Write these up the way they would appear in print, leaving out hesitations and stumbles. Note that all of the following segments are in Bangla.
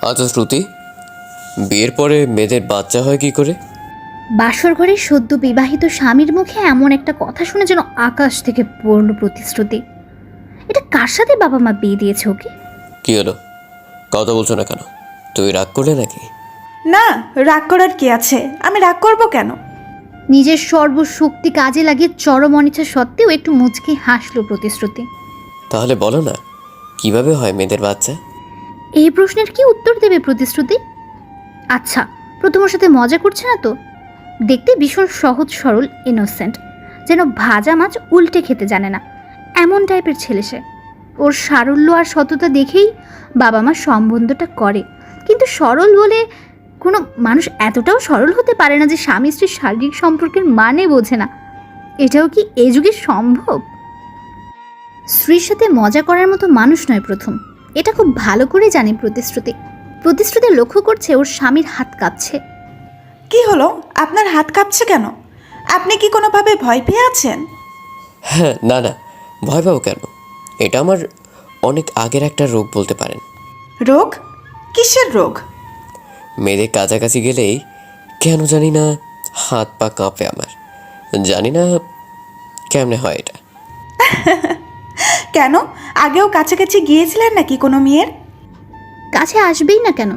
আচ্ছা শ্রুতি, বিয়ের পরে মেয়েদের বাচ্চা হয় কি করে? বাসর ঘরে সদ্য বিবাহিত স্বামীর মুখে এমন একটা কথা শুনে যেন আকাশ থেকে পড়ল প্রতিশ্রুতি। এটা কার সাথে বাবা মা বিয়ে দিয়েছে ওকে? কি হলো, কথা বলছো না কেন? তুই রাগ করলে নাকি? না, রাগ করার কি আছে? আমি রাগ করব কেন? নিজের সর্বশক্তি কাজে লাগিয়ে চরম অনিচ্ছা সত্ত্বেও একটু মুচকি হাসলো প্রতিশ্রুতি। তাহলে বলো না, কিভাবে হয় মেয়েদের বাচ্চা? এই প্রশ্নের কি উত্তর দেবে প্রতিশ্রুতি? আচ্ছা, প্রথম ওর সাথে মজা করছে না তো? দেখতে ভীষণ সহজ সরল ইনোসেন্ট, যেন ভাজা মাছ উল্টে খেতে জানে না এমন টাইপের ছেলে সে। ওর সারল্য আর সততা দেখেই বাবা মা সম্বন্ধটা করে, কিন্তু সরল বলে কোনো মানুষ এতটাও সরল হতে পারে না যে স্বামী স্ত্রীর শারীরিক সম্পর্কের মানে বোঝে না। এটাও কি এই যুগে সম্ভব? স্ত্রীর সাথে মজা করার মতো মানুষ নয় প্রথম, এটা খুব ভালো করে জানে প্রতিশ্রুতি। প্রতিশ্রুতি লক্ষ্য করছে ওর স্বামীর হাত কাঁপছে। কি হলো, আপনার হাত কাঁপছে কেন? আপনি কি কোনোভাবে ভয় পেয়ে আছেন? হ্যাঁ, না না, ভয় পাবো কেন? এটা আমার অনেক আগের একটা রোগ বলতে পারেন। রোগ? কিসের রোগ? মেয়েদের কাছাকাছি গেলেই কেন জানি না হাত পা কাঁপে আমার। জানি না কেমনে হয় এটা। কেন, আগেও কাছাকাছি গিয়েছিলেন নাকি কোনো মেয়ের? কাছে আসবেই না কেন?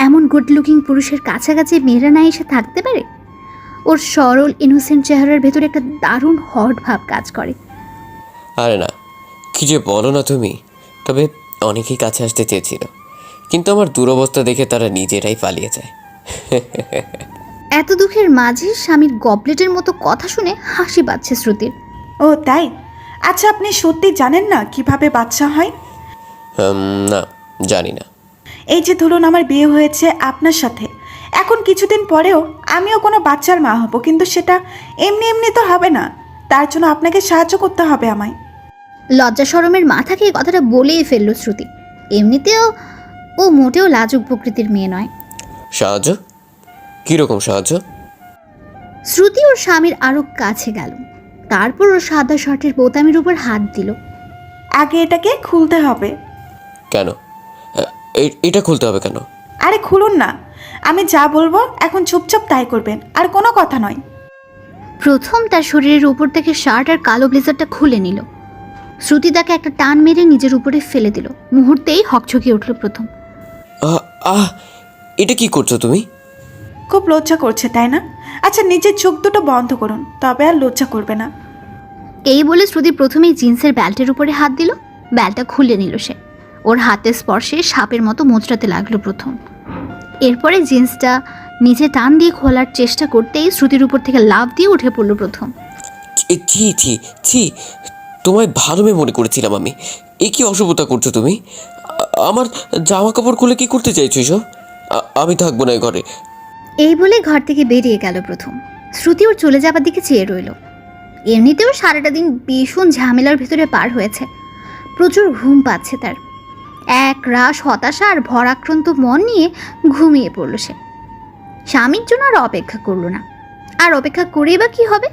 এমন গুড লুকিং পুরুষের কাছাকাছি মেয়েরা না এসে থাকতে পারে? ওর সরল ইনোসেন্ট চেহারার ভেতরে একটা দারুণ হট ভাব কাজ করে। আরে না, কি যে বলো না তুমি। তবে অনেকেই কাছে আসতে চেয়েছিল, কিন্তু আমার দুরবস্থা দেখে তারা নিজেরাই পালিয়ে যায়। এত দুঃখের মাঝে স্বামীর গবলেটের মতো কথা শুনে হাসি পাচ্ছে শ্রুতির। ও তাই? আচ্ছা, আপনি সত্যি জানেন না কিভাবে বাচ্চা হয়? না, জানি না। এই যে ধরুন আমার বিয়ে হয়েছে আপনার সাথে, এখন কিছুদিন পরেও আমিও কোনো বাচ্চার মা হব, কিন্তু সেটা এমনি এমনি তো হবে না। তার জন্য আপনাকে সাহায্য করতে হবে আমায়। লজ্জা শরমের মাথাকে এই কথাটা বলেই ফেলল শ্রুতি। এমনিতেও ও মোটেও লাজুক প্রকৃতির মেয়ে নয়। সাহায্য? কীরকম সাহায্য? শ্রুতি ওর স্বামীর আরো কাছে গেল, তারপর ওর সাদা শার্টের বোতামের উপর হাত দিল। আগে এটাকে খুলতে হবে। কেন? এটা খুলতে হবে কেন? আরে খুলুন না, আমি যা বলবো এখন চুপচাপ তাই করবেন, আর কোনো কথা নয়। প্রথম তার শরীরের উপর থেকে শার্ট আর কালো ব্লেজারটা খুলে নিল। শ্রুতি তাকে একটা টান মেরে নিজের উপরে ফেলে দিল। মুহূর্তেই হকচকিয়ে উঠল প্রথম। আহ, এটা কি করছো তুমি? খুব লজ্জা করছে তাই না? আচ্ছা, নিজের চোখ দুটো বন্ধ করুন, তবে আর লজ্জা করবে না। এই বলে শ্রুতি প্রথমেই জিন্সের বেল্টের উপরে হাত দিল। বেল্টটা খুলে নিল সে। ওর হাতের স্পর্শে সাপের মতো মোচড়াতে লাগলো প্রথম। এরপরে জিন্সটা নিচে টান দিয়ে খোলার চেষ্টা করতেই শ্রুতির উপর থেকে লাফ দিয়ে উঠে পড়ল প্রথম। ছি ছি ছি, তোমায় ভালো মেয়ে মনে করেছিলাম আমি। এ কি অসভ্যতা করছো তুমি? আমার জামা কাপড় খুলে কি করতে চাইছো এসব? আমি থাকবো না এই ঘরে। এই বলে ঘর থেকে বেরিয়ে গেল প্রথম। শ্রুতি ওর চলে যাবার দিকে চেয়ে রইল। এমনিতেও সারাটা দিন ভীষণ ঝামেলার ভেতরে পার হয়েছে। প্রচুর ঘুম পাচ্ছে তার। এক রাশ হতাশা আর ভরাক্রান্ত মন নিয়ে ঘুমিয়ে পড়ল সে। স্বামীর জন্য আর অপেক্ষা করলো না। আর অপেক্ষা করেই বা কি হবে?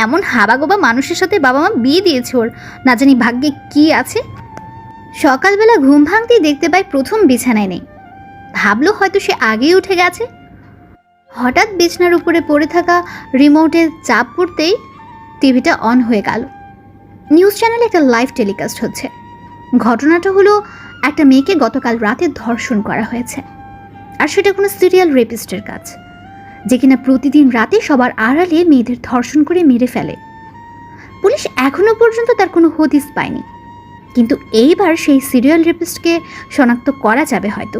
এমন হাবাগোবা মানুষের সাথে বাবা মা বিয়ে দিয়েছে ওর, না জানি ভাগ্যে কি আছে। সকালবেলা ঘুম ভাঙতেই দেখতে পায় প্রথম বিছানায় নেই। ভাবলো হয়তো সে আগেই উঠে গেছে। হঠাৎ বিছানার উপরে পড়ে থাকা রিমোটে চাপ পড়তেই টিভিটা অন হয়ে গেল। নিউজ চ্যানেলে একটা লাইভ টেলিকাস্ট হচ্ছে। ঘটনাটা হলো, একটা মেয়েকে গতকাল রাতে ধর্ষণ করা হয়েছে। আর সেটা কোনো সিরিয়াল রেপিস্টের কাজ, যে কিনা প্রতিদিন রাতে সবার আড়ালে মেয়েদের ধর্ষণ করে মেরে ফেলে। পুলিশ এখনো পর্যন্ত তার কোনো হদিস পায়নি, কিন্তু এইবার সেই সিরিয়াল রেপিস্টকে শনাক্ত করা যাবে হয়তো,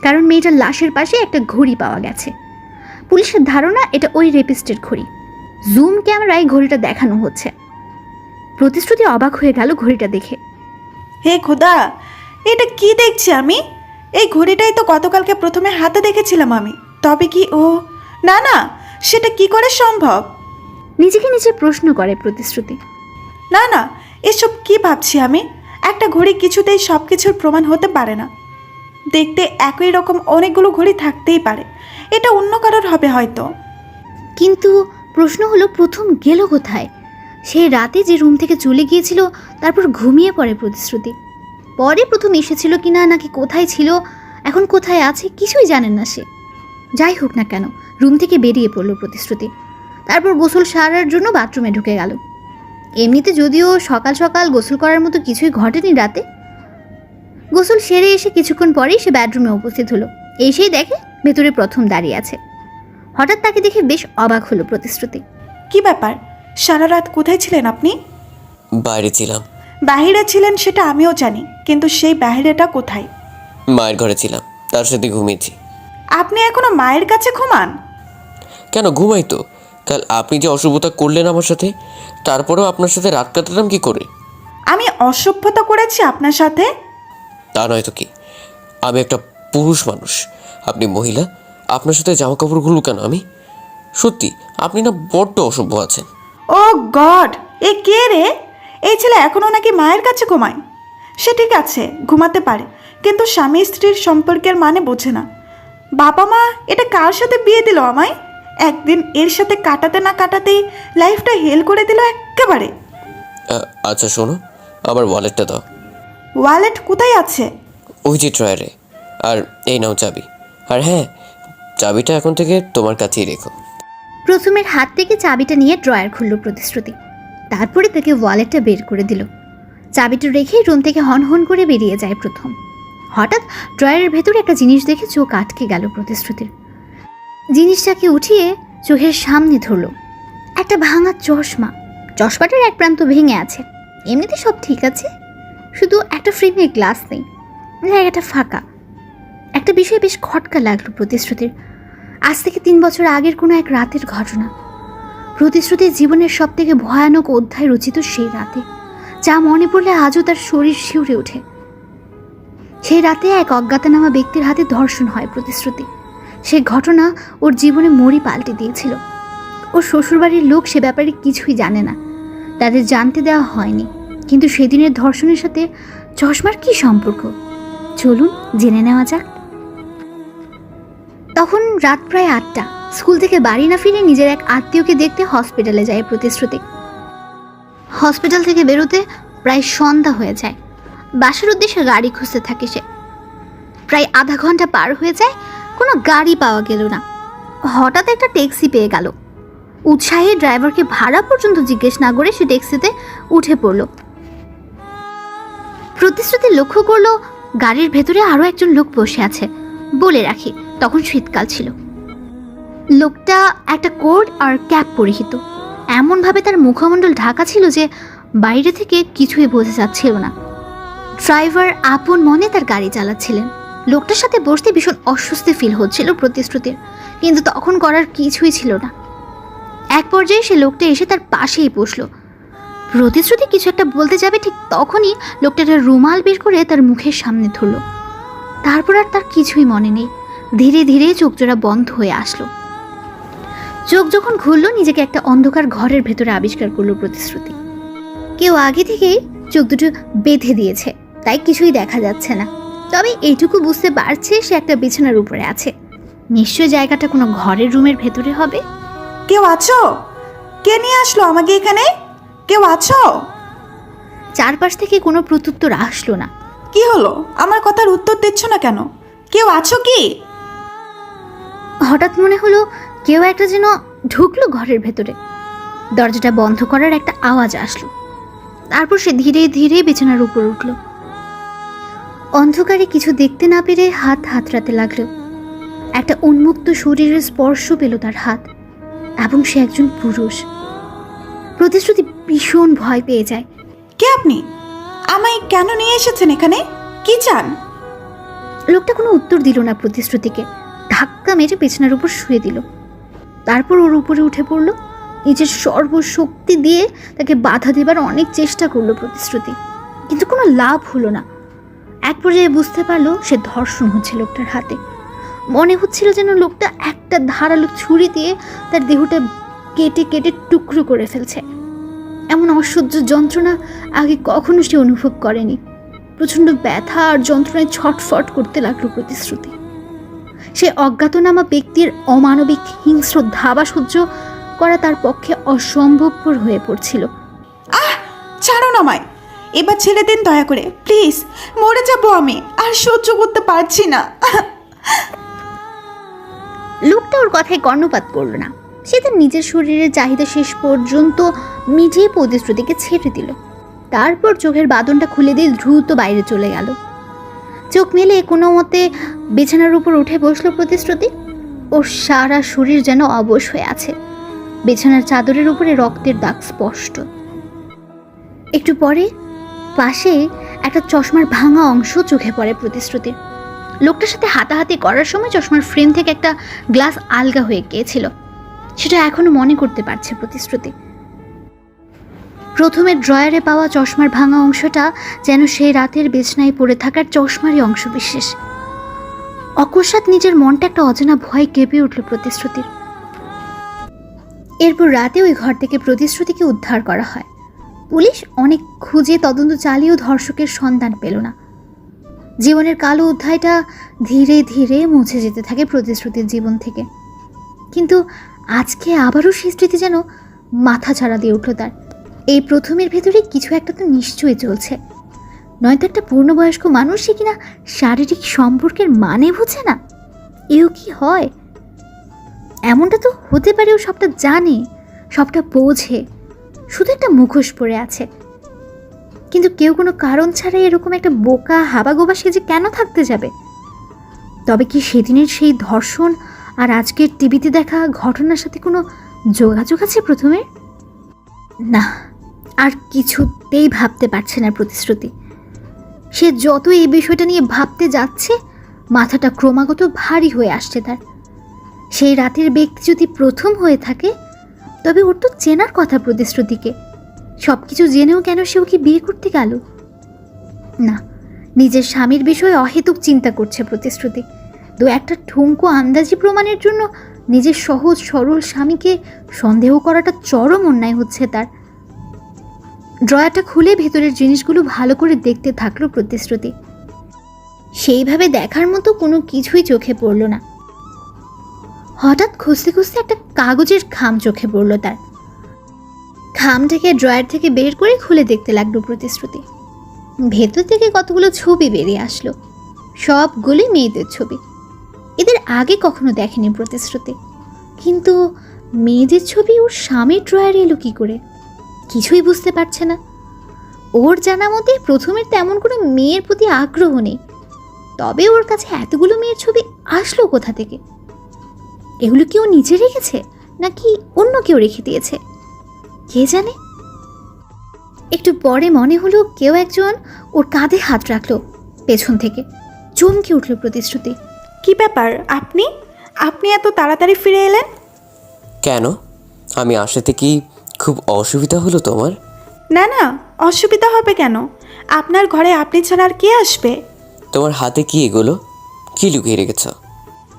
কারণ মেয়েটার লাশের পাশে একটা ঘড়ি পাওয়া গেছে। পুলিশের ধারণা এটা ওই রেপিস্টের ঘড়ি। জুম ক্যামেরায় ঘড়িটা দেখানো হচ্ছে। প্রতিশ্রুতি অবাক হয়ে গেল ঘড়িটা দেখে। হে খোদা, এটা কি দেখছি আমি? এই ঘড়িটাই তো গতকালকে প্রথমে হাতে দেখেছিলাম আমি। তবে কি ও? না না, সেটা কি করে সম্ভব? নিজেকে নিজে প্রশ্ন করে প্রতিশ্রুতি। না না, এসব কি ভাবছি আমি? একটা ঘড়ি কিছুতেই সব কিছুর প্রমাণ হতে পারে না। দেখতে একই রকম অনেকগুলো ঘড়ি থাকতেই পারে, এটা অন্য কারোর হবে হয়তো। কিন্তু প্রশ্ন হলো, প্রথম গেল কোথায়? সেই রাতে যে রুম থেকে চলে গিয়েছিল, তারপর ঘুমিয়ে পড়ে প্রতিশ্রুতি। পরে প্রথম এসেছিল কিনা নাকি কোথায় ছিল এখন কোথায় আছে কিছুই জানেন না সে। যাই হোক না কেন, রুম থেকে বেরিয়ে পড়ল প্রতিশ্রুতি। তারপর গোসল সারার জন্য বাথরুমে ঢুকে গেল। এমনিতে যদিও সকাল সকাল গোসল করার মতো কিছুই ঘটেনি রাতে। গোসল সেরে এসে কিছুক্ষণ পরেই সে বেডরুমে উপস্থিত হলো। এসেই দেখে ভেতরে প্রথম দাঁড়িয়ে আছে। হঠাৎ তাকে দেখে বেশ অবাক হলো প্রতিশ্রুতি। কি ব্যাপার, সারা রাত কোথায় ছিলেন আপনি? বাইরে ছিলাম। বাহিরে ছিলেন সেটা আমিও জানি, কিন্তু সেই বাহিরেটা কোথায়? মায়ের ঘরে ছিলাম, তার সাথে ঘুমিয়েছি। আপনি এখনো মায়ের কাছে ঘুমান? কেন, ঘুমাই তো। কাল আপনি যে অশুভতা করলেন আমার সাথে, তারপরেও আপনার সাথে রাত কাটালাম কি করে? আমি অসভ্যতা করেছি আপনার সাথে? তা নয় তো কি, আমি একটা পুরুষ মানুষ, আপনি মহিলা। আপনার সাথে জামা কাপড় খুলব কেন আমি? সত্যি আপনি না বড্ড অসভ্য আছেন। ও গড, এ কে রে? এই ছেলে এখনো নাকি মায়ের কাছে ঘুমায়? সে ঠিক আছে, ঘুমাতে পারে, কিন্তু স্বামী স্ত্রীর সম্পর্কের মানে বোঝে না। বাবা মা এটা কার সাথে বিয়ে দিল আমায়? একদিন এর সাথে কাটাতে না কাটাতেই লাইফটা হেল করে দিল একেবারে। আচ্ছা শোনো, আমার ওয়ালেটটা দাও। ওয়ালেট কোথায় আছে? ওই যে ড্রয়ারে। আর এই নাও চাবি। আর হ্যাঁ, চাবিটা এখন থেকে তোমার কাছেই রেখো। প্রথমের হাত থেকে চাবিটা নিয়ে ড্রয়ার খুলল প্রতিশ্রুতি। তারপরে তাকে ওয়ালেটটা বের করে দিল। চাবিটা রেখেই রুম থেকে হন হন করে বেরিয়ে যায় প্রথম। হঠাৎ ড্রয়ারের ভেতরে একটা জিনিস দেখে চোখ আটকে গেল প্রতিশ্রুতির। জিনিসটাকে উঠিয়ে চোখের সামনে ধরল। একটা ভাঙা চশমা। চশমাটার এক প্রান্ত ভেঙে আছে। এমনিতে সব ঠিক আছে, শুধু একটা ফ্রেমের গ্লাস নেই, জায়গাটা ফাঁকা। একটা বিষয় বেশ খটকা লাগলো প্রতিশ্রুতির। আজ থেকে 3 বছর আগের কোনো এক রাতের ঘটনা। প্রতিশ্রুতির জীবনের সব থেকে ভয়ানক অধ্যায় রচিত সেই রাতে, যা মনে পড়লে আজও তার শরীর শিউরে ওঠে। সেই রাতে এক অজ্ঞাতনামা ব্যক্তির হাতে ধর্ষণ হয় প্রতিশ্রুতি। সে ঘটনা ওর জীবনে মরি পাল্টে দিয়েছিল। ওর শ্বশুরবাড়ির লোক সে ব্যাপারে কিছুই জানে না, তাদের জানতে দেওয়া হয়নি। কিন্তু সেদিনের ধর্ষণের সাথে চশমার কি সম্পর্ক, চলুন জেনে নেওয়া যাক। তখন রাত প্রায় 8টা। স্কুল থেকে বাড়ি না ফিরে নিজের এক আত্মীয়কে দেখতে হসপিটালে যায় প্রতিশ্রুতি। হসপিটাল থেকে বেরোতে প্রায় সন্ধ্যা হয়ে যায়। বাসার উদ্দেশ্যে গাড়ি খুঁজতে থাকে সে। প্রায় আধা ঘন্টা পার হয়ে যায়, কোনো গাড়ি পাওয়া গেল না। হঠাৎ একটা ট্যাক্সি পেয়ে গেল। উৎসাহী ড্রাইভারকে ভাড়া পর্যন্ত জিজ্ঞেস না করে সে ট্যাক্সিতে উঠে পড়ল। প্রতিশ্রুতি লক্ষ্য করলো গাড়ির ভেতরে আরও একজন লোক বসে আছে। বলে রাখি, তখন শীতকাল ছিল। লোকটা একটা কোট আর ক্যাপ পরিহিত। এমনভাবে তার মুখমণ্ডল ঢাকা ছিল যে বাইরে থেকে কিছুই বোঝা যাচ্ছিল না। ড্রাইভার আপন মনে তার গাড়ি চালাচ্ছিলেন। লোকটার সাথে বসতে ভীষণ অস্বস্তি ফিল হচ্ছিল প্রতিশ্রুতির, কিন্তু তখন করার কিছুই ছিল না। এক পর্যায়ে সে লোকটা এসে তার পাশেই বসল। প্রতিশ্রুতি কিছু একটা বলতে যাবে, ঠিক তখনই লোকটা একটা রুমাল বের করে তার মুখের সামনে ধরল। তারপর আর তার কিছুই মনে নেই। ধীরে ধীরে চোখ জোড়া বন্ধ হয়ে আসলো। চোখ যখন খুললো, নিজেকে একটা অন্ধকার ঘরের ভেতরে আবিষ্কার করলো প্রতিশ্রুতি। কেউ আগে থেকেই চোখ দুটো বেঁধে দিয়েছে, তাই কিছুই দেখা যাচ্ছে না। তবে এইটুকু বুঝতে পারছে সে একটা বিছানার উপরে আছে। নিশ্চয় জায়গাটা কোনো ঘরের রুমের ভেতরে হবে। কেউ আছো? কে নিয়ে আসলো আমাকে এখানে? কেউ আছো? চারপাশ থেকে কোনো প্রত্যুত্তর আসলো না। কি হলো, আমার কথার উত্তর দিচ্ছ না কেন? কেউ আছো কি? হঠাৎ মনে হলো কেউ একটা যেন ঢুকলো ঘরের ভেতরে। দরজাটা বন্ধ করার একটা আওয়াজ আসলো। তারপর সে ধীরে ধীরে বিছানার উপর উঠল। অন্ধকারে কিছু দেখতে না পেরে হাত হাতড়াতে লাগলো। একটা উন্মুক্ত শরীরের স্পর্শ পেল তার হাত, এবং সে একজন পুরুষ। প্রতিশ্রুতি ভীষণ ভয় পেয়ে যায়। কে আপনি? আমায় কেন নিয়ে এসেছেন এখানে? কি চান? লোকটা কোনো উত্তর দিল না প্রতিশ্রুতিকে। ধাক্কা মেরে বিছানার উপর শুয়ে দিল। তারপর ওর উপরে উঠে পড়ল। নিজের সর্বশক্তি দিয়ে তাকে বাধা দেবার অনেক চেষ্টা করলো প্রতিশ্রুতি, কিন্তু কোনো লাভ হলো না। এক পর্যায়ে বুঝতে পারলো সে ধর্ষণ হচ্ছে লোকটার হাতে। মনে হচ্ছিল যেন লোকটা একটা ধারালো ছুরি দিয়ে তার দেহটা কেটে কেটে টুকরো করে ফেলছে। এমন অসহ্য যন্ত্রণা আগে কখনো সে অনুভব করেনি। প্রচণ্ড ব্যথা আর যন্ত্রণায় ছটফট করতে লাগলো প্রতিশ্রুতি। সে অজ্ঞাতনামা ব্যক্তির অমানবিক হিংস্র ধাবা সহ্য করা তার পক্ষে অসম্ভবপর হয়ে পড়ছিল। ছাড়ো না আমায়, এবার ছেড়ে দিন দয়া করে, প্লিজ। মরে যাবো আমি, আর সহ্য করতে পারছি না। লোকটা ওর কথায় কর্ণপাত করল না। সে তার নিজের শরীরের চাহিদা শেষ পর্যন্ত মিটিয়ে প্রতিশ্রুতিকে ছেড়ে দিল। তারপর চোখের বাঁধনটা খুলে দিয়ে দ্রুত বাইরে চলে গেল। চোখ মেলে কোনো মতে বিছানার উপর উঠে বসলো প্রতিশ্রুতি। ওর সারা শরীর যেন অবশ হয়ে আছে। বিছানার চাদরের উপরে রক্তের দাগ স্পষ্ট। একটু পরে পাশে একটা চশমার ভাঙা অংশ চোখে পড়ে প্রতিশ্রুতির। লোকটার সাথে হাতাহাতি করার সময় চশমার ফ্রেম থেকে একটা গ্লাস আলগা হয়ে গিয়েছিল। সেটা এখনো মনে করতে পারছে প্রতিশ্রুতি। প্রথমে ড্রয়ারে পাওয়া চশমার ভাঙা অংশটা যেন সেই রাতের বিছানায় পড়ে থাকার চশমারই অংশ বিশেষ। অকস্মাৎ নিজের মনটা একটা অজানা ভয় কেঁপে উঠল প্রতিশ্রুতির। এরপর রাতে ওই ঘর থেকে প্রতিশ্রুতিকে উদ্ধার করা হয়। পুলিশ অনেক খুঁজে তদন্ত চালিয়েও ধর্ষকের সন্ধান পেল না। জীবনের কালো অধ্যায়টা ধীরে ধীরে মুছে যেতে থাকে প্রতিশ্রুতির জীবন থেকে। কিন্তু আজকে আবারও সেই স্মৃতি যেন মাথা ছাড়া দিয়ে উঠল তার। এই প্রথমের ভেতরে কিছু একটা তো নিশ্চয়ই চলছে, নয়তো একটা পূর্ণবয়স্ক মানুষ সে কিনা শারীরিক সম্পর্কের মানে বুঝে না। এও কি হয়? এমনটা তো হতে পারে ও সবটা জানে, সবটা বোঝে, শুধু একটা মুখোশ পরে আছে। কিন্তু কেউ কোনো কারণ ছাড়াই এরকম একটা বোকা হাবাগোবা সেজে কেন থাকতে যাবে? তবে কি সেদিনের সেই ধর্ষণ আর আজকের টিভিতে দেখা ঘটনার সাথে কোনো যোগাযোগ আছে প্রথমে? না, আর কিছুতেই ভাবতে পারছে না প্রতিশ্রুতি। সে যত এই বিষয়টা নিয়ে ভাবতে যাচ্ছে মাথাটা ক্রমাগত ভারী হয়ে আসছে তার। সেই রাতের ব্যক্তি যদি প্রথম হয়ে থাকে তবে ওর তো চেনার কথা প্রতিশ্রুতিকে। সব কিছু জেনেও কেন সে ওকে বিয়ে করতে গেল? না, নিজের স্বামীর বিষয়ে অহেতুক চিন্তা করছে প্রতিশ্রুতি। দু একটা ঠুনকো আন্দাজি প্রমাণের জন্য নিজের সহজ সরল স্বামীকে সন্দেহ করাটা চরম অন্যায় হচ্ছে তার। ড্রয়ারটা খুলে ভেতরের জিনিসগুলো ভালো করে দেখতে থাকলো প্রতিশ্রুতি। সেইভাবে দেখার মতো কোনো কিছুই চোখে পড়ল না। হঠাৎ খুঁজতে খুঁজতে একটা কাগজের খাম চোখে পড়ল তার। খামটাকে ড্রয়ার থেকে বের করে খুলে দেখতে লাগলো প্রতিশ্রুতি। ভেতর থেকে কতগুলো ছবি বেরিয়ে আসলো। সবগুলোই মেয়েদের ছবি। এদের আগে কখনো দেখেনি প্রতিশ্রুতি। কিন্তু মেয়েদের ছবি ওর স্বামীর ড্রয়ারে এলো কি করে? কিছুই বুঝতে পারছে না। ওর জানা মতে প্রথমের তেমন কোনো মেয়ের প্রতি আগ্রহ নেই, তবে ওর কাছে এতগুলো মেয়ের ছবি আসলো কোথা থেকে? এগুলো কি ও নিজে রেখেছে নাকি অন্য কেউ রেখে দিয়েছে? কে জানে। একটু পরে মনে হলো কেউ একজন ওর কাঁধে হাত রাখলো পেছন থেকে। চমকে উঠল প্রতিশ্রুতি। কি ব্যাপার, আপনি আপনি এত তাড়াতাড়ি ফিরে এলেন? কেন, আমি আসাতে কি খুব অসুবিধা হলো তোমার? না না, অসুবিধা হবে কেন? আপনার ঘরে আপনি ছাড়া আর কে আসবে? তোমার হাতে কি এগুলো? কি লুকিয়ে রেখেছ?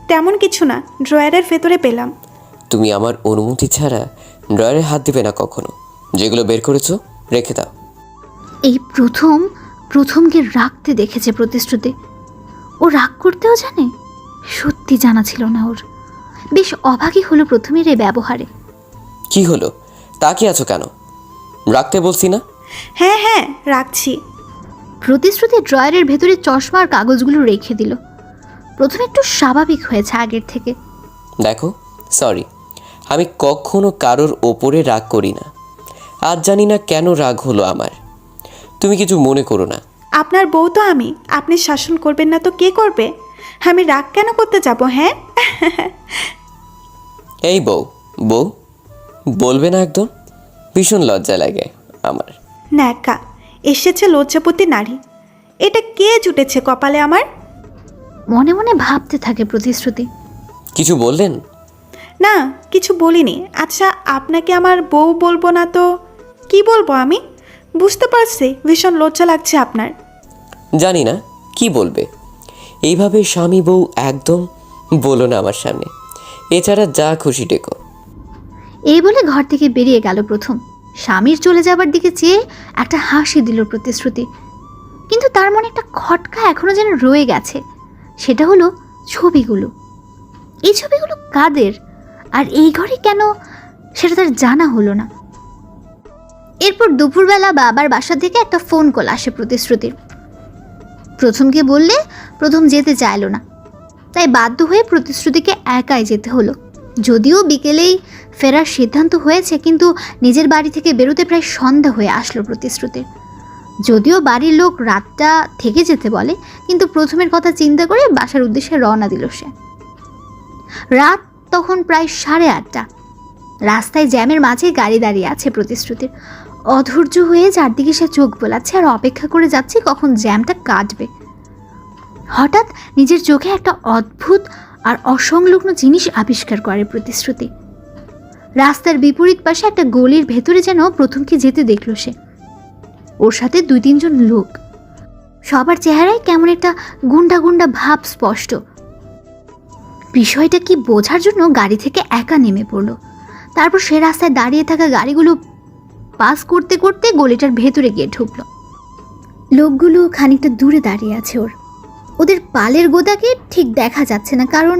তেমন কিছু না, ড্রয়ারের ভেতরে পেলাম। তুমি আমার অনুমতি ছাড়া ড্রয়ারে হাত দিবে না কখনো। যেগুলো বের করেছো রেখে দাও। এই প্রথমকে রাখতে দেখেছে প্রতিশ্রুতি। ও রাগ করতেও জানে? সত্যি জানা ছিল না ওর। বেশ অবাকই হলো প্রথমের এই ব্যবহারে। কি হলো, তাকিয়ে আছো কেন? রাখতে বলছি না? হ্যাঁ হ্যাঁ, রাখছি। প্রতিশ্রুতি ড্রয়ারের ভেতরে চশমা আর কাগজগুলো রেখে দিল। প্রথমে একটু স্বাভাবিক হয়েছে আগের থেকে। দেখো, সরি, আমি কখনো কারোর ওপরে রাগ করি না। আজ জানি না কেন রাগ হলো আমার। তুমি কিছু মনে করো না। আপনার বউ তো আমি, আপনি শাসন করবেন না তো কে করবে? আমি রাগ কেন করতে যাব? হ্যাঁ এই বউ বউ বলবে না একদম? ভীষণ লজ্জা লাগে আমার। ন্যাকা এসেছে লজ্জাপতি নারী। এটা কে জুটেছে কপালে আমার? মনে মনে ভাবতে থাকে প্রতিশ্রুতি। কিছু বললেন? না, কিছু বলিনি। আচ্ছা, আপনাকে আমার বউ বলবো না তো কি বলবো আমি? বুঝতে পারছি ভীষণ লজ্জা লাগছে আপনার। জানি না কি বলবে। এইভাবে স্বামী বউ একদম বলো না আমার সামনে। এছাড়া যা খুশি ডেকো। এই বলে ঘর থেকে বেরিয়ে গেল প্রথম। স্বামীর চলে যাবার দিকে চেয়ে একটা হাসি দিল প্রতিশ্রুতি। কিন্তু তার মনে একটা খটকা এখনো যেন রয়ে গেছে। সেটা হলো ছবিগুলো। এই ছবিগুলো কাদের আর এই ঘরে কেন, সেটা তার জানা হলো না। এরপর দুপুরবেলা বাবার বাসা থেকে একটা ফোন কল আসে প্রতিশ্রুতির। প্রথমকে বললে প্রথম যেতে চাইলো না, তাই বাধ্য হয়ে প্রতিশ্রুতিকে একাই যেতে হলো। যদিও বিকেলেই ফেরার সিদ্ধান্ত হয়েছে, কিন্তু নিজের বাড়ি থেকে বেরোতে প্রায় সন্ধ্যা হয়ে আসলো প্রতিশ্রুতির। যদিও বাড়ির লোক রাতটা থেকে যেতে বলে, কিন্তু প্রথমের কথা চিন্তা করে বাসার উদ্দেশ্যে রওনা দিল সে। রাত তখন প্রায় 8:30। রাস্তায় জ্যামের মাঝে গাড়ি দাঁড়িয়ে আছে প্রতিশ্রুতির। অধৈর্য হয়ে চারদিকে সে চোখ বোলাচ্ছে আর অপেক্ষা করে যাচ্ছে কখন জ্যামটা কাটবে। হঠাৎ নিজের চোখে একটা অদ্ভুত আর অসংলগ্ন জিনিস আবিষ্কার করে প্রতিশ্রুতি। রাস্তার বিপরীত পাশে একটা গলির ভেতরে যেন প্রথমকে যেতে দেখল সে। ওর সাথে 2-3 জন লোক, সবার চেহারায় কেমন একটা গুন্ডা গুন্ডা ভাব স্পষ্ট। বিষয়টা কি বোঝার জন্য গাড়ি থেকে একা নেমে পড়ল। তারপর সে রাস্তায় দাঁড়িয়ে থাকা গাড়িগুলো পাস করতে করতে গলিটার ভেতরে গিয়ে ঢুকলো। লোকগুলো খানিকটা দূরে দাঁড়িয়ে আছে। ওদের পালের গোদাকে ঠিক দেখা যাচ্ছে না, কারণ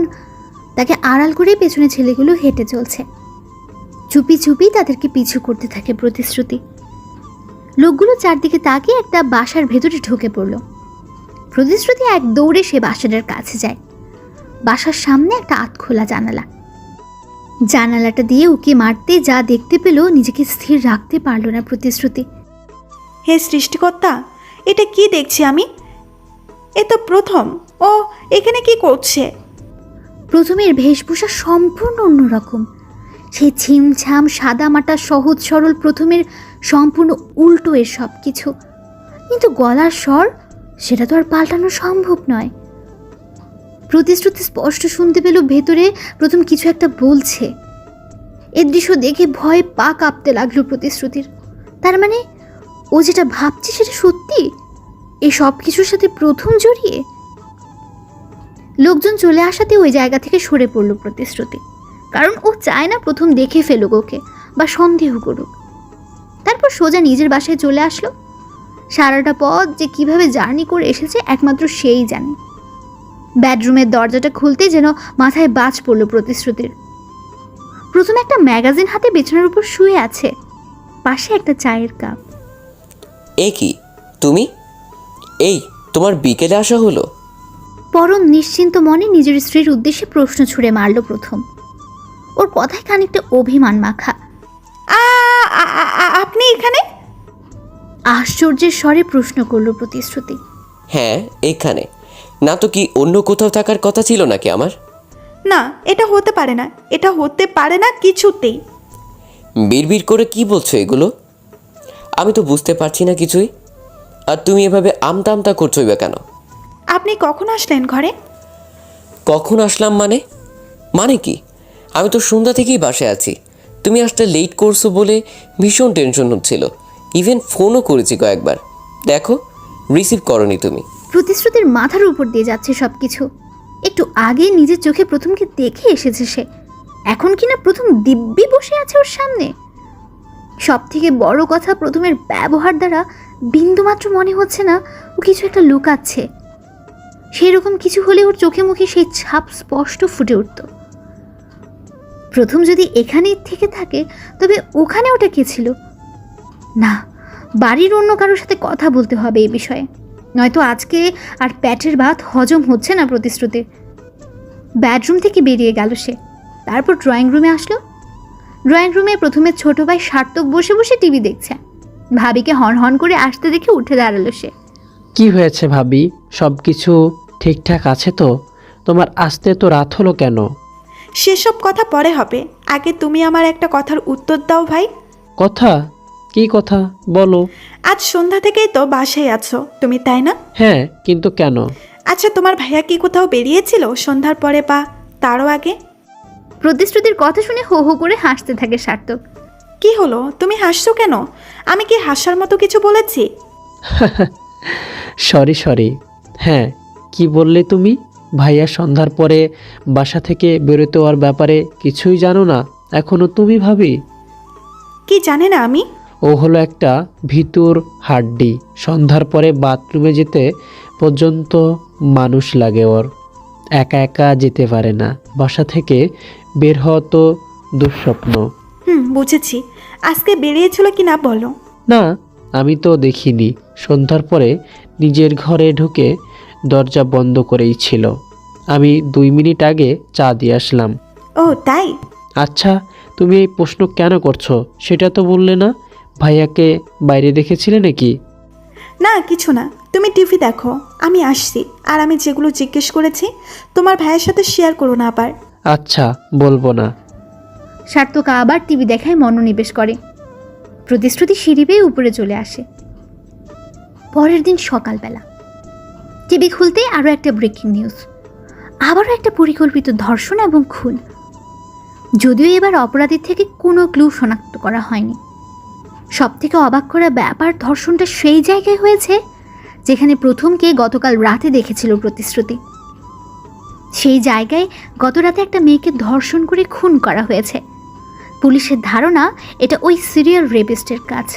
তাকে আড়াল করে পেছনে ছেলেগুলো হেঁটে চলছে। চুপি চুপি তাদেরকে পিছু করতে থাকে প্রতিশ্রুতি। লোকগুলো চারদিকে তাকিয়ে একটা বাসার ভেতরে ঢুকে পড়ল। প্রতিশ্রুতি এক দৌড়ে সে বাসাটার কাছে যায়। বাসার সামনে একটা আধখোলা জানালা। জানালাটা দিয়ে উকি মারতে যা দেখতে পেল, নিজেকে স্থির রাখতে পারল না প্রতিশ্রুতি। হে সৃষ্টিকর্তা, এটা কি দেখছি আমি? এ তো প্রথম। ও এখানে কি করছে? প্রথমের বেশভূষা সম্পূর্ণ অন্যরকম। সেই ছিমছাম সাদামাটা সহজ সরল প্রথমের সম্পূর্ণ উল্টো এর সব কিছু। কিন্তু গলার স্বর, সেটা তো আর পাল্টানো সম্ভব নয়। প্রতিশ্রুতি স্পষ্ট শুনতে পেল ভেতরে প্রথম কিছু একটা বলছে। এ দৃশ্য দেখে ভয়ে পা কাঁপতে লাগলো প্রতিশ্রুতির। তার মানে ও যেটা ভাবছে সেটা সত্যি? এই সব কিছুর সাথে প্রথম জড়িয়ে? লোকজন চলে আসাতে ওই জায়গা থেকে সরে পড়ল প্রতিশ্রুতি, কারণ ও চায় না প্রথম দেখে ফেলুক ওকে বা সন্দেহ করুক। তারপর সোজা নিজের বাসায় চলে আসলো। সারাটা পথ যে কিভাবে জার্নি করে এসেছে একমাত্র সেই জানে। বেডরুমের দরজাটা খুলতেই যেন মাথায় বাজ পড়ল প্রতিশ্রুতির। প্রথম একটা ম্যাগাজিন হাতে বিছানার উপর শুয়ে আছে, পাশে একটা চায়ের কাপ। এ কি তুমি? এই তোমার বিকেলে আসা হলো? পরম নিশ্চিন্ত মনে নিজের স্ত্রীর উদ্দেশ্যে প্রশ্ন ছুড়ে মারল প্রথম। ওর কথায় খানিকটা অভিমান মাখা। আপনি এখানে? আশ্চর্যের স্বরে প্রশ্ন করল প্রতিশ্রুতি। হ্যাঁ এখানে, না তো কি অন্য কোথাও থাকার কথা ছিল নাকি আমার? না, এটা হতে পারে না, এটা হতে পারে না কিছুতেই। বিড়বিড় করে কি বলছো এগুলো? আমি তো বুঝতে পারছি না কিছুই। আর তুমি এভাবে আমতা আমতা করছোই বা কেন? আপনি কখন আসলেন ঘরে? কখন আসলাম মানে? মানে কি? আমি তো সন্ধ্যা থেকেই বাসায় আছি। তুমি আসতে লেট করছো বলে ভীষণ টেনশন হচ্ছিল। ইভেন ফোনও করেছি কয়েকবার, দেখো রিসিভ করনি তুমি। প্রতিশ্রুতির মাথার উপর দিয়ে যাচ্ছে সব কিছু। একটু আগে নিজের চোখে প্রথমকে দেখে এসেছে সে, এখন কিনা প্রথম দিব্যি বসে আছে ওর সামনে। সব থেকে বড় কথা, প্রথমের ব্যবহার দ্বারা বিন্দুমাত্র মনে হচ্ছে না ও কিছু একটা লুকাচ্ছে। সেই রকম কিছু হলে ওর চোখে মুখে সেই ছাপ স্পষ্ট ফুটে উঠত। প্রথম যদি এখানেই থেকে থাকে, তবে ওখানে ওটা কে ছিল? না, বাড়ির অন্য কারোর সাথে কথা বলতে হবে এই বিষয়ে, নয়তো আজকে আর পেটের ভাত হজম হচ্ছে না প্রতিশ্রুতির। বেডরুম থেকে বেরিয়ে গেল সে। তারপর ড্রয়িং রুমে আসলো। ড্রয়িং রুমে প্রথমে ছোট ভাই সার্থক বসে বসে টিভি দেখছে। ভাবিকে হন হন করে আসতে দেখে উঠে দাঁড়ালো সে। কি হয়েছে ভাবি? সব কিছু ঠিকঠাক আছে তো? তোমার আসতে তো রাত হলো কেন? সেসব কথা পরে হবে, আগে তুমি আমার একটা কথার উত্তর দাও ভাই। কথা? কি কথা বলো? আজ সন্ধ্যা থেকেই তো বাসায় আছো তুমি, তাই না? হ্যাঁ, কিন্তু কেন? আচ্ছা, তোমার ভাইয়া কি কোথাও বেরিয়েছিল সন্ধ্যার পরে বা তারও আগে? প্রতিশ্রুতির কথা শুনে হো হো করে হাসতে থাকে সার্থক। কি হলো, তুমি হাসছো কেন? আমি কি হাসার মতো কিছু বলেছি? সরি। হ্যাঁ, কি বললে তুমি? ভাইয়া সন্ধ্যার পরে বাসা থেকে বেরোতে হওয়ার ব্যাপারে কিছুই জানো না এখনো তুমি ভাবি? কি জানে না আমি? ও হলো একটা ভিতর হাড্ডি। সন্ধ্যার পরে বাথরুমে যেতে পর্যন্ত মানুষ লাগে ওর। একা একা যেতে পারে না। বাসা থেকে বের হওয়া তো দুঃস্বপ্ন। বুঝেছি। আজকে বেরিয়েছিল কি না বলো। না, আমি তো দেখিনি। সন্ধ্যার পরে নিজের ঘরে ঢুকে দরজা বন্ধ করেই ছিল। আমি 2 মিনিট আগে চা দিয়ে আসলাম। ও তাই? আচ্ছা, তুমি এই প্রশ্ন কেন করছো সেটা তো বললে না। ভাইয়াকে বাইরে দেখেছিলে নাকি? না কিছু না, তুমি টিভি দেখো, আমি আসছি। আর আমি যেগুলো জিজ্ঞেস করেছি তোমার ভাইয়ের সাথে শেয়ার করো না আবার। আচ্ছা, বলবো না। সার্থক আবার টিভি দেখায় মনোনিবেশ করে। প্রতিশ্রুতি সিঁড়ি বেয়ে উপরে চলে আসে। পরের দিন সকালবেলা টিভি খুলতে আরও একটা ব্রেকিং নিউজ। আবারও একটা পরিকল্পিত ধর্ষণ এবং খুন। যদিও এবার অপরাধীর থেকে কোনো ক্লু শনাক্ত করা হয়নি। সবথেকে অবাক করা ব্যাপার, ধর্ষণটা সেই জায়গায় হয়েছে যেখানে প্রথমকে গতকাল রাতে দেখেছিল প্রতিশ্রুতি। সেই জায়গায় গত রাতে একটা মেয়েকে ধর্ষণ করে খুন করা হয়েছে। পুলিশের ধারণা এটা ওই সিরিয়াল রেপিস্টের কাজ।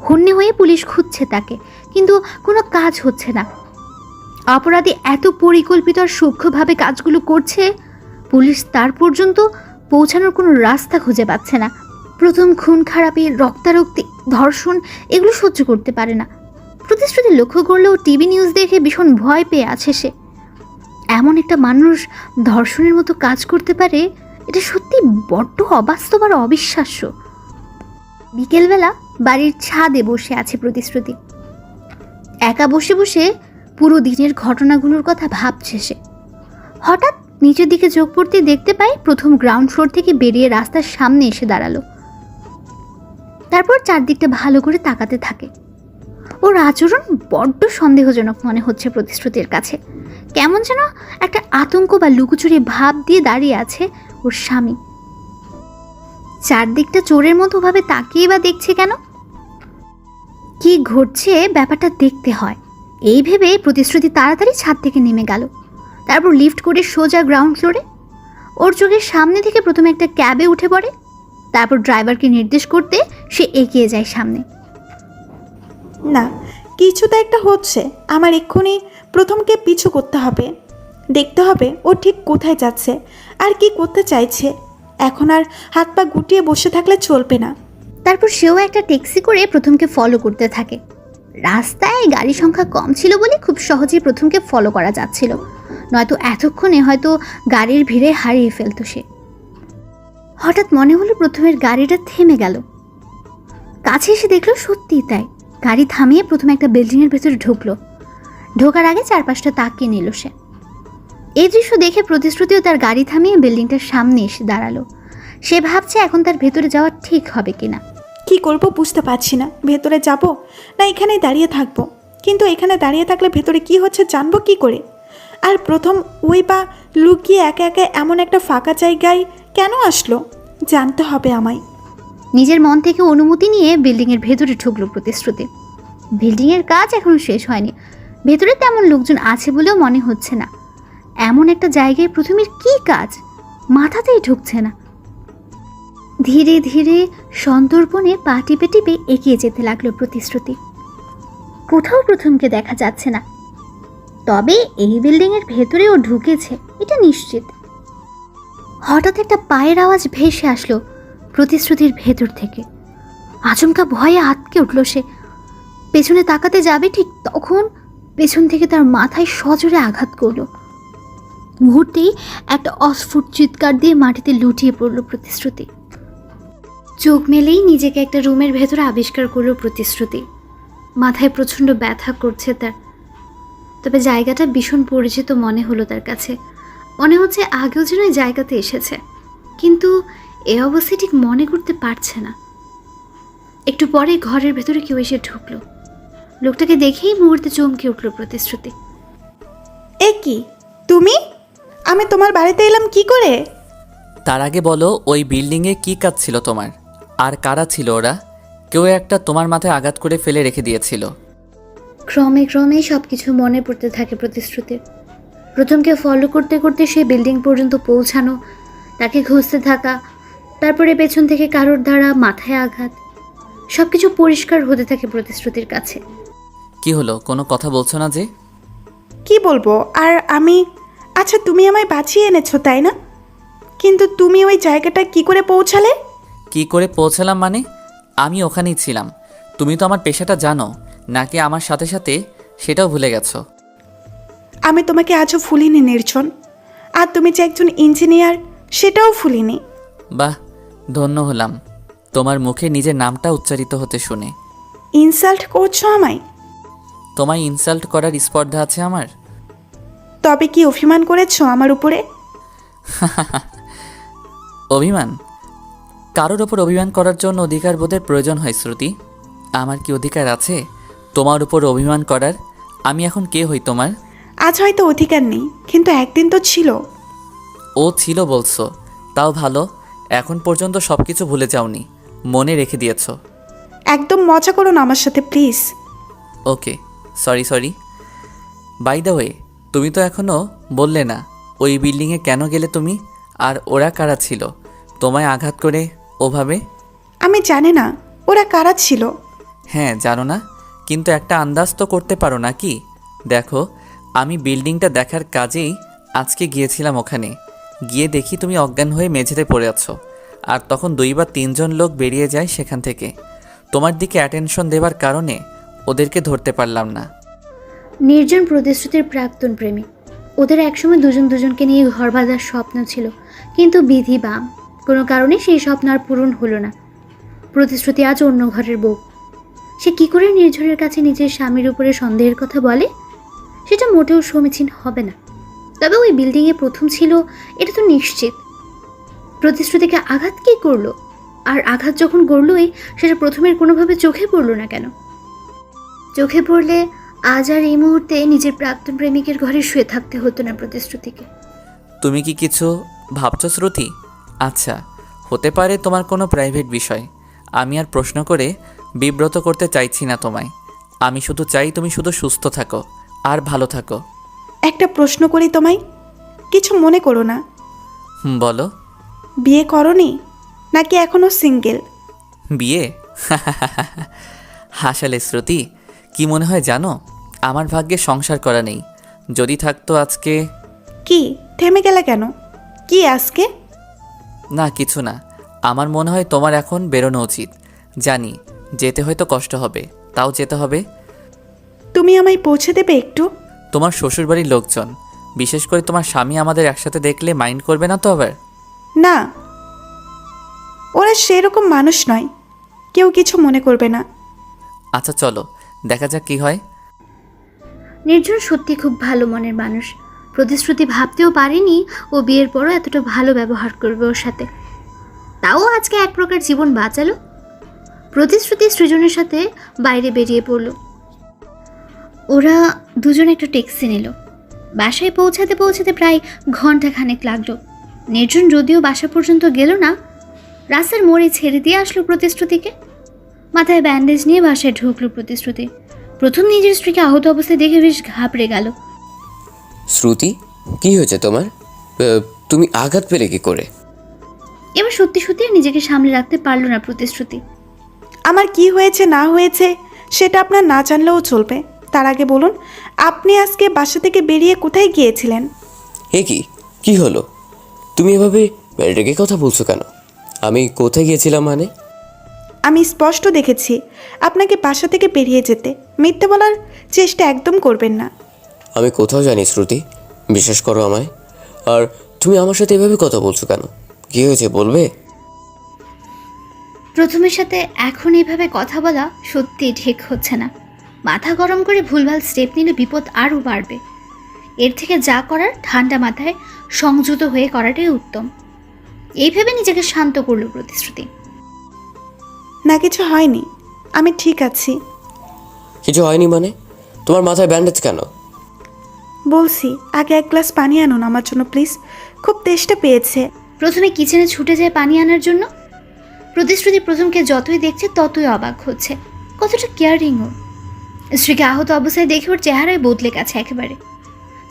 হন্যে হয়ে পুলিশ খুঁজছে তাকে, কিন্তু কোনো কাজ হচ্ছে না। অপরাধী এত পরিকল্পিত আর সূক্ষ্মভাবে কাজগুলো করছে, পুলিশ তার পর্যন্ত পৌঁছানোর কোনো রাস্তা খুঁজে পাচ্ছে না। প্রথম খুন খারাপি, রক্তারক্তি, ধর্ষণ এগুলো সহ্য করতে পারে না। প্রতিশ্রুতি লক্ষ্য করলেও টিভি নিউজ দেখে ভীষণ ভয় পেয়ে আছে সে। এমন একটা মানুষ ধর্ষণের মতো কাজ করতে পারে, এটা সত্যি বড্ড অবাস্তব আর অবিশ্বাস্য। বিকেলবেলা বাড়ির ছাদে বসে আছে প্রতিশ্রুতি। একা বসে বসে পুরো দিনের ঘটনাগুলোর কথা ভাবছে সে। হঠাৎ নিচের দিকে চোখ পড়তে দেখতে পায় প্রথম গ্রাউন্ড ফ্লোর থেকে বেরিয়ে রাস্তার সামনে এসে দাঁড়ালো। তারপর চারদিকটা ভালো করে তাকাতে থাকে। ওর আচরণ বড্ড সন্দেহজনক মনে হচ্ছে প্রতিশ্রুতির কাছে। কেমন যেন একটা আতঙ্ক বা লুকোচুরি ভাব দিয়ে দাঁড়িয়ে আছে ওর স্বামী। চারদিকটা চোরের মতো ভাবে তাকিয়ে বা দেখছে কেন? কি ঘটছে ব্যাপারটা দেখতে হয়, এই ভেবে প্রতিশ্রুতি তাড়াতাড়ি ছাদ থেকে নেমে গেল। তারপর লিফট করে সোজা গ্রাউন্ড ফ্লোরে। ওর চোখের সামনে থেকে প্রথমে একটা ক্যাবে উঠে পড়ে। তারপর ড্রাইভারকে নির্দেশ করতে সে এগিয়ে যায় সামনে। না, কিছু তো একটা হচ্ছে। আমার এক্ষুনি প্রথমকে পিছু করতে হবে, দেখতে হবে ও ঠিক কোথায় যাচ্ছে আর কি করতে চাইছে। এখন আর হাত পা গুটিয়ে বসে থাকলে চলবে না। তারপর সেও একটা ট্যাক্সি করে প্রথমকে ফলো করতে থাকে। রাস্তায় গাড়ি সংখ্যা কম ছিল বলে খুব সহজেই প্রথমকে ফলো করা যাচ্ছিল, নয়তো এতক্ষণে হয়তো গাড়ির ভিড়ে হারিয়ে ফেলতো সে। হঠাৎ মনে হলো প্রথমের গাড়িটা থেমে গেল। কাছে এসে দেখলো সত্যিই তাই। গাড়ি থামিয়ে প্রথমে একটা বিল্ডিংয়ের ভেতরে ঢুকলো। ঢোকার আগে চারপাশটা তাকিয়ে নিল সে। এই দৃশ্য দেখে প্রতিশ্রুতিও তার গাড়ি থামিয়ে বিল্ডিংটার সামনে এসে দাঁড়ালো। সে ভাবছে এখন তার ভেতরে যাওয়া ঠিক হবে কিনা। কি করব বুঝতে পারছি না, ভেতরে যাব না এখানেই দাঁড়িয়ে থাকবো। কিন্তু এখানে দাঁড়িয়ে থাকলে ভেতরে কি হচ্ছে জানবো কি করে? আর প্রথম ওই বা লুকিয়ে একে একে এমন একটা ফাঁকা জায়গায় কেন আসলো জানতে হবে আমায়। নিজের মন থেকে অনুমতি নিয়ে বিল্ডিংয়ের ভেতরে ঢুকলো প্রতিশ্রুতি। বিল্ডিংয়ের কাজ এখনো শেষ হয়নি। ভেতরে তেমন লোকজন আছে বলেও মনে হচ্ছে না। এমন একটা জায়গায় প্রথমের কি কাজ মাথাতেই ঢুকছে না। ধীরে ধীরে সন্তর্পণে পা টিপে টিপে এগিয়ে যেতে লাগলো প্রতিশ্রুতি। কোথাও প্রথমকে দেখা যাচ্ছে না, তবে এই বিল্ডিংয়ের ভেতরে ও ঢুকেছে এটা নিশ্চিত। হঠাৎ একটা পায়ের আওয়াজ ভেসে আসলো প্রতিশ্রুতির ভেতর থেকে। আচমকা ভয়ে আটকে উঠল সে। পেছনে তাকাতে যাবে ঠিক তখন পেছন থেকে তার মাথায় সজোরে আঘাত করলো। মুহূর্তেই একটা অস্ফুট চিৎকার দিয়ে মাটিতে লুটিয়ে পড়ল প্রতিশ্রুতি। চোখ মেলেই নিজেকে একটা রুমের ভেতরে আবিষ্কার করলো প্রতিশ্রুতি। মাথায় প্রচণ্ড ব্যথা করছে তার। তবে জায়গাটা ভীষণ পরিচিত মনে হলো তার কাছে। মনে হচ্ছে আগেও যেন এই জায়গাতে এসেছে, কিন্তু এ অবস্থা ঠিক মনে করতে পারছে না। একটু পরে ঘরের ভেতরে কেউ এসে ঢুকলো। লোকটাকে দেখেই মুহূর্তে চমকে উঠল প্রতিশ্রুতি। এ কি তুমি? আমি তোমার বাড়িতে এলাম কি করে? তার আগে বলো, ওই বিল্ডিংয়ে কি কাজ ছিল তোমার? আর কারা ছিল ওরা? কেউ একটা তোমার মাথায় আঘাত করে ফেলে রেখে দিয়েছিল। ক্রমে ক্রমে সব কিছু মনে পড়তে থাকে প্রতিশ্রুতির। প্রথমকে ফলো করতে করতে সে বিল্ডিং পর্যন্ত পৌঁছানো, তাকে খুঁজতে থাকা, তারপরে পেছন থেকে কারোর দ্বারা মাথায় আঘাত, সব কিছু পরিষ্কার হতে থাকে প্রতিশ্রুতির কাছে। কি হলো, কোনো কথা বলছো না যে? কি বলবো আর আমি? আচ্ছা তুমি আমায় বাঁচিয়ে এনেছো তাই না, কিন্তু তুমি ওই জায়গাটা কি করে পৌঁছালে? কি করে পৌঁছালাম মানে? আমি ওখানেই ছিলাম। তুমি তো আমার পেশাটা জানো নাকি আমার সাথে সাথে সেটাও ভুলে গেছো? আমি তোমাকে আজও ভুলিনি নির্জন। আর তুমি যে একজন ইঞ্জিনিয়ার সেটাও ভুলিনি। বাহ, ধন্য হলাম তোমার মুখে নিজের নামটা উচ্চারিত হতে শুনে। ইনসাল্ট করছো আমায়? তোমায় ইনসাল্ট করার স্পর্ধা আছে আমার? তবে কি অভিমান করেছো আমার উপরে? অভিমান? কারোর ওপর অভিমান করার জন্য অধিকার বোধের প্রয়োজন হয় শ্রুতি। আমার কি অধিকার আছে তোমার উপর অভিমান করার? আমি এখন কে হই তোমার? আজ হয়তো অধিকার নেই, কিন্তু একদিন তো ছিল। ও ছিল বলছো, তাও ভালো। এখন পর্যন্ত সব কিছু ভুলে যাওনি, মনে রেখে দিয়েছো। একদম মজা করো না আমার সাথে please. Okay, sorry. By the way, তুমি তো এখনও বললে না ওই বিল্ডিংয়ে কেন গেলে তুমি? আর ওরা কারা ছিল তোমায় আঘাত করে ওভাবে? আমি জানি না ওরা কারা ছিল। হ্যাঁ জানো না, কিন্তু একটা আন্দাজ তো করতে পারো নাকি? দেখো, আমি বিল্ডিংটা দেখার কাজেই আজকে গিয়েছিলাম ওখানে। গিয়ে দেখি তুমি অজ্ঞান হয়ে মেঝেতে পড়ে আছো। আর তখন 2 বা 3 জন লোক বেরিয়ে যায় সেখান থেকে। তোমার দিকে অ্যাটেনশন দেওয়ার কারণে ওদেরকে ধরতে পারলাম না। নির্জন প্রতিশ্রুতির প্রাক্তন প্রেমিক। ওদের একসময় দুজন দুজনকে নিয়ে ঘর বাঁধার স্বপ্ন ছিল, কিন্তু বিধি বাম কোনো কারণে সেই স্বপ্ন আর পূরণ হলো না। প্রতিশ্রুতি আজ অন্য ঘরের বউ। সে কি করে নির্ঝরের কাছে নিজের স্বামীর উপরে সন্দেহের কথা বলে? সেটা মোটেও সমীচীন হবে না। তবে ওই বিল্ডিংয়ে প্রথম ছিল এটা তো নিশ্চিত। প্রতিশ্রুতিকে আঘাত কি করলো? আর আঘাত যখন করলোই, সেটা প্রথমের কোনোভাবে চোখে পড়লো না কেন? চোখে পড়লে আজ আর এই মুহূর্তে নিজের প্রাক্তন প্রেমিকের ঘরে শুয়ে থাকতে হতো না প্রতিশ্রুতিকে। তুমি কি কিছু ভাবছো শ্রুতি? আচ্ছা, হতে পারে তোমার কোনো প্রাইভেট বিষয়। আমি আর প্রশ্ন করে বিব্রত করতে চাইছি না তোমায়। আমি শুধু চাই তুমি শুধু সুস্থ থাকো আর ভালো থাকো। একটা প্রশ্ন করি তোমায়, কিছু মনে করো না। বলো। বিয়ে করনি নাকি এখনো সিঙ্গেল? বিয়ে? হাসালে শ্রুতি। কি মনে হয় জানো, আমার ভাগ্যে সংসার করা নেই। যদি থাকতো আজকে। কি থেমে গেলে কেন? কি আজকে? না কিছু না, আমার মনে হয় তোমার এখন বেরোনো উচিত। জানি যেতে হয়তো কষ্ট হবে, তাও যেতে হবে। তুমি আমায় পৌঁছে দেবে একটু? তোমার শ্বশুরবাড়ির লোকজন, বিশেষ করে তোমার স্বামী আমাদের একসাথে দেখলে মাইন্ড করবে না তো আবার? না, ওরা সেরকম মানুষ নয়, কেউ কিছু মনে করবে না। আচ্ছা চলো, দেখা যাক কি হয়। নির্জন সত্যি খুব ভালো মনের মানুষ। প্রতিশ্রুতি ভাবতেও পারেনি ও বিয়ের পরও এতটা ভালো ব্যবহার করবে ওর সাথে। তাও আজকে এক প্রকার জীবন বাঁচালো। প্রতিশ্রুতি সৃজনের সাথে বাইরে বেরিয়ে পড়ল। ওরা দুজন একটা ট্যাক্সি নিল। বাসায় পৌঁছাতে পৌঁছাতে প্রায় ঘন্টাখানেক লাগলো। নির্জন যদিও বাসা পর্যন্ত গেল না, রাস্তার মোড়ে ছেড়ে দিয়ে আসলো প্রতিশ্রুতিকে। মাথায় ব্যান্ডেজ নিয়ে বাসায় ঢুকলো প্রতিশ্রুতি। প্রথম নিজের স্ত্রীকে আহত অবস্থায় দেখে বেশ ঘাবড়ে গেল। শ্রুতি, কি হয়েছে তোমার? তুমি আঘাত পেলে কি করে? এবার সত্যি সত্যি আর নিজেকে সামলে রাখতে পারলো না প্রতিশ্রুতি। আমার কি হয়েছে না হয়েছে সেটা আপনার না জানলেও চলবে। তার আগে বলুন, আপনি আজকে বাসা থেকে বেরিয়ে কোথায় গিয়েছিলেন? এ কি হলো? তুমি এভাবে রেগে কথা বলছো কেন? আমি কোথায় গিয়েছিলাম মানে? আমি স্পষ্ট দেখেছি আপনাকে বাসা থেকে বেরিয়ে যেতে। মিথ্যে বলার চেষ্টা একদম করবেন না। আমি কোথাও জানি শ্রুতি, বিশ্বাস করো আমায়। আর তুমি আমার সাথে এভাবে কথা বলছো কেন? কী হয়েছে বলবে? প্রথমের সাথে এখন এইভাবে কথা বলা সত্যিই ঠিক হচ্ছে না। মাথা গরম করে ভুলভাল স্টেপ নিলে বিপদ আরও বাড়বে। এর থেকে যা করার ঠান্ডা মাথায় সংযত হয়ে করাটাই উত্তম। এই ভেবে নিজেকে শান্ত করল প্রতিশ্রুতি। না, কিছু হয়নি, আমি ঠিক আছি। কিছু হয়নি মানে? তোমার মাথায় ব্যান্ডেজ কেন? বলছি, আগে এক গ্লাস পানি আনুন আমার জন্য প্লিজ, খুব তেষ্টা পেয়েছে। প্রথমে কিচেনে ছুটে যায় পানি আনার জন্য। প্রতিশ্রুতি প্রথমকে যতই দেখছে ততই অবাক হচ্ছে। কতটা কেয়ারিং ও। স্ত্রীকে আহত অবস্থায় দেখে ওর চেহারায় বদলে গেছে একেবারে,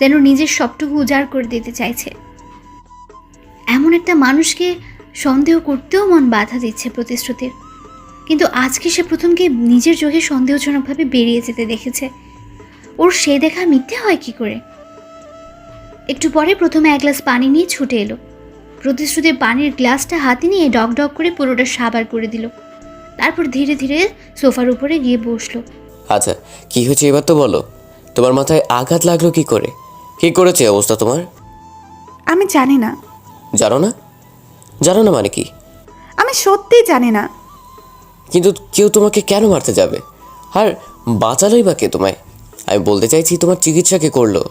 যেন নিজের সবটুকু উজাড় করে দিতে চাইছে। এমন একটা মানুষকে সন্দেহ করতেও মন বাধা দিচ্ছে প্রতিশ্রুতির। কিন্তু আজকে সে প্রথমকে নিজের চোখে সন্দেহজনকভাবে বেরিয়ে যেতে দেখেছে। ওর সে দেখা মিথ্যে হয় কি করে? একটু পরে প্রথমে এক গ্লাস পানি নিয়ে ছুটে এলো। প্রতিশ্রুতি পানির গ্লাসটা হাতে নিয়ে ডক ডক করে পুরোটা সাবার করে দিল। তারপর ধীরে ধীরে সোফার উপরে গিয়ে বসলো। আচ্ছা, কি হয়েছে এবার তো বলো। তোমার মাথায় আঘাত লাগলো কি করে? কি করেছে অবস্থা তোমার? আমি জানি না। জানো না? জানো না মানে কি? আমি সত্যিই জানি না। কিন্তু কেউ তোমাকে কেন মারতে যাবে? আর বাঁচালোই বা কে তোমায়? আমি বলতে চাইছি তোমার চিকিৎসা কে করলো?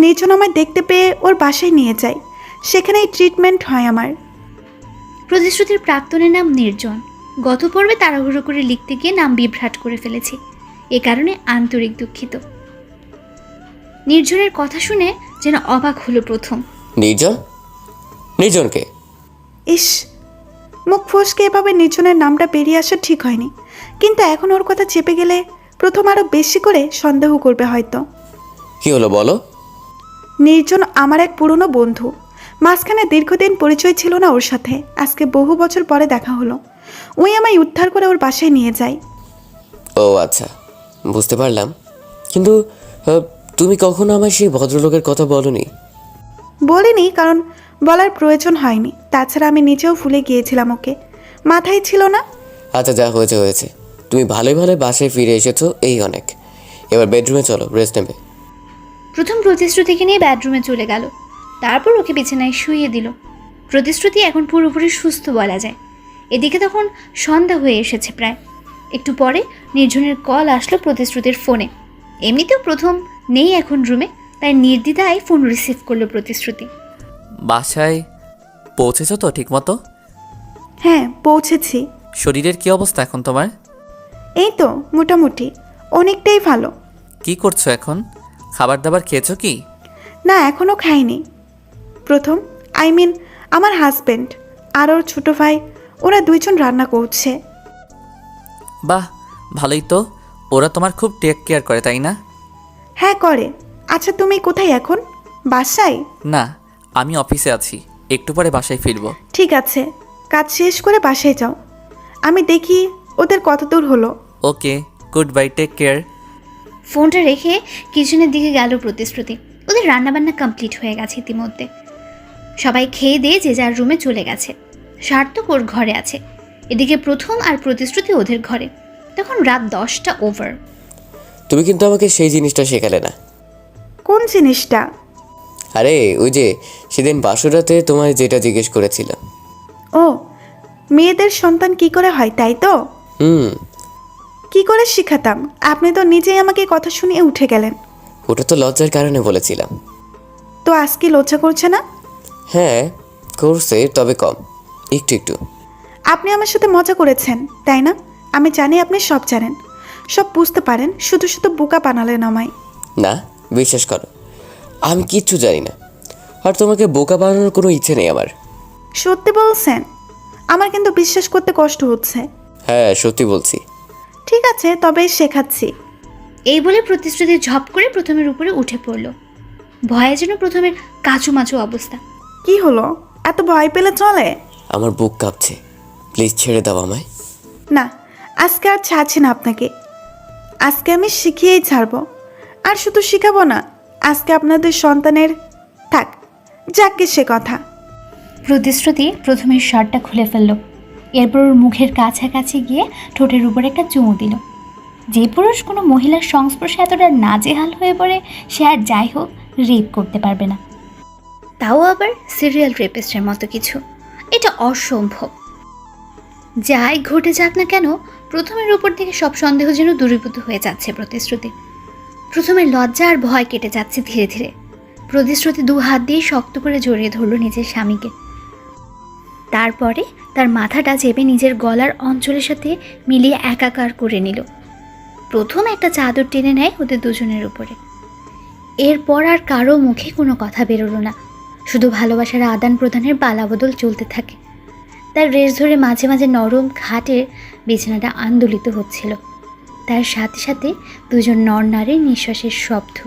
নির্জন আমায় দেখতে পেয়ে ওর বাসায় নিয়ে যায়, সেখানেই ট্রিটমেন্ট হয় আমার। প্রতিশ্রুতির প্রাক্তনের নাম নির্জন। গত পর্বে তাড়াহুড়ো করে লিখতে গিয়ে নাম বিভ্রাট করে ফেলেছি, এ কারণে আন্তরিক দুঃখিত। নির্জনের কথা শুনে যেন অবাক হলো প্রথম। নির্জন? নির্জনকে? ইস, মুখ ফসকে এভাবে নির্জনের নামটা বেরিয়ে আসা ঠিক হয়নি, কিন্তু এখন ওর কথা চেপে গেলে প্রথম আরও বেশি করে সন্দেহ করবে হয়তো। কি হলো বলো? নির্জন আমার এক পুরনো বন্ধু। মাঝখানে দীর্ঘদিন পরিচয় ছিল না ওর সাথে, আজকে বহু বছর পরে দেখা হলো। ওই আমায় উদ্ধার করে ওর বাসায় নিয়ে যায়। ও আচ্ছা, বুঝতে পারলাম। কিন্তু তুমি কখনো আমায় সেই ভদ্রলোকের কথা বলনি? বলিনি, কারণ বলার প্রয়োজন হয়নি। তাছাড়া আমি নিজেও ভুলে গিয়েছিলাম, ওকে মাথায় ছিল না। আচ্ছা, যা হয়েছে হয়েছে। তুমি ভালোই ভালো বাসায় ফিরে এসেছো, এই অনেক। এবার বেডরুমে চলো, রেস্ট নেবে। প্রথম প্রতিশ্রুতিকে নিয়ে বেডরুমে চলে গেল, তারপর ওকে বিছানায় শুইয়ে দিল। প্রতিশ্রুতি এখন পুরোপুরি সুস্থ বলা যায়। এদিকে তখন সন্ধ্যা হয়ে এসেছে প্রায়। একটু পরে নির্জনের কল আসলো প্রতিশ্রুতির ফোনে। এমনিতেও প্রথম নেই এখন রুমে, তাই নির্দ্বিধায় ফোন রিসিভ করলো প্রতিশ্রুতি। বাসায় পৌঁছেছো তো ঠিকমতো? হ্যাঁ, পৌঁছেছি। শরীরের কি অবস্থা এখন তোমার? এই তো মোটামুটি, অনেকটাই ভালো। কি করছো এখন? খাবার দাবার খেয়েছো কি? না, এখনও খাইনি। প্রথম, আমার হাজবেন্ড আর ওর ছোট ভাই, ওরা দুইজন রান্না করছে। বাহ, ভালোই তো। ওরা তোমার খুব টেক কেয়ার করে, তাই না? হ্যাঁ করে। আচ্ছা, তুমি কোথায় এখন? বাসায়? না, আমি অফিসে আছি, একটু পরে বাসায় ফিরবো। ঠিক আছে, কাজ শেষ করে বাসায় যাও। আমি দেখি ওদের কত দূর হলো। ওকে, গুড বাই, টেক কেয়ার। ফোনটা রেখে কিচেনের দিকে গেল প্রতিশ্রুতি। ওদের রান্নাবান্না কমপ্লিট হয়ে গেছে ইতিমধ্যে। সবাই খেয়ে দিয়ে যে যার রুমে চলে গেছে। সার্থক ওর ঘরে আছে, এদিকে প্রথম আর প্রতিশ্রুতি ওদের ঘরে। তখন রাত 10টা ওভার। তুমি কিন্তু আমাকে সেই জিনিসটা শেখালে না। কোন জিনিসটা? আরে ওই যে সেদিন বাসুরাতে তোমায় যেটা জিজ্ঞেস করেছিলাম। ও, মেয়েদের সন্তান কি করে হয় তাই তো? হুম। কি করে শিখাতাম? আপনি তো নিজেই আমাকে কথা শুনিয়ে উঠে গেলেন। ওটা তো লজ্জার কারণে বলেছিলাম। তো আজকে লজ্জা করছে না? হ্যাঁ করছে, তবে কম, একটু একটু। আপনি আমার সাথে মজা করেছেন তাই না? আমি জানি আপনি সব জানেন, সব বুঝতে পারেন, শুধু শুধু বোকা বানালেন আমায়। না, বিশ্বাস করো, আমি কিচ্ছু জানি না। আর তোমাকে বোকা বানানোর কোনো ইচ্ছে নেই আমার। সত্যি বলছেন? আমার কিন্তু বিশ্বাস করতে কষ্ট হচ্ছে। হ্যাঁ, সত্যি বলছি। ঠিক আছে, তবে শেখাচ্ছি। এই বলে প্রতিশ্রুতি ঝপ করে প্রথমের উপরে উঠে পড়ল। ভয়ে যেন প্রথমের কাচুমাচু অবস্থা। কি হলো? এত ভয় পেলে চলে? আমার বুক কাঁপছে, প্লিজ ছেড়ে দাও আমায়। না, আজকে আর ছাড়ছি না আপনাকে। আজকে আমি শিখিয়েই ছাড়বো। আর শুধু শিখাবো না, আজকে আপনাদের সন্তানের থাক, যাকে সে কথা। প্রতিশ্রুতি প্রথমের শার্টটা খুলে ফেলল, এরপর ওর মুখের কাছাকাছি গিয়ে ঠোঁটের উপর একটা চুমু দিল। যে পুরুষ কোনো মহিলার সংস্পর্শে এতটা নাজেহাল হয়ে পড়ে, সে আর যাই হোক রেপ করতে পারবে না, তাও আবার সিরিয়াল রেপিস্টের মতো কিছু। এটা অসম্ভব। যাই ঘটে যাক না কেন, প্রথমের উপর থেকে সব সন্দেহ যেন দূরীভূত হয়ে যাচ্ছে প্রতিশ্রুতি। প্রথমে লজ্জা আর ভয় কেটে যাচ্ছে ধীরে ধীরে। প্রতিশ্রুতি 2 হাত দিয়ে শক্ত করে জড়িয়ে ধরল নিজের স্বামীকে। তারপরে তার মাথাটা চেপে নিজের গলার অঞ্চলের সাথে মিলিয়ে একাকার করে নিল। প্রথম একটা চাদর টেনে নেয় ওদের দুজনের উপরে। এরপর আর কারো মুখে কোনো কথা বেরোলো না, শুধু ভালোবাসার আদান প্রদানের পালাবদল চলতে থাকে। তার রেশ ধরে মাঝে মাঝে নরম খাটের বিছানাটা আন্দোলিত হচ্ছিল, তার সাথে সাথে দুজন নর নারীর নিঃশ্বাসের শব্দ।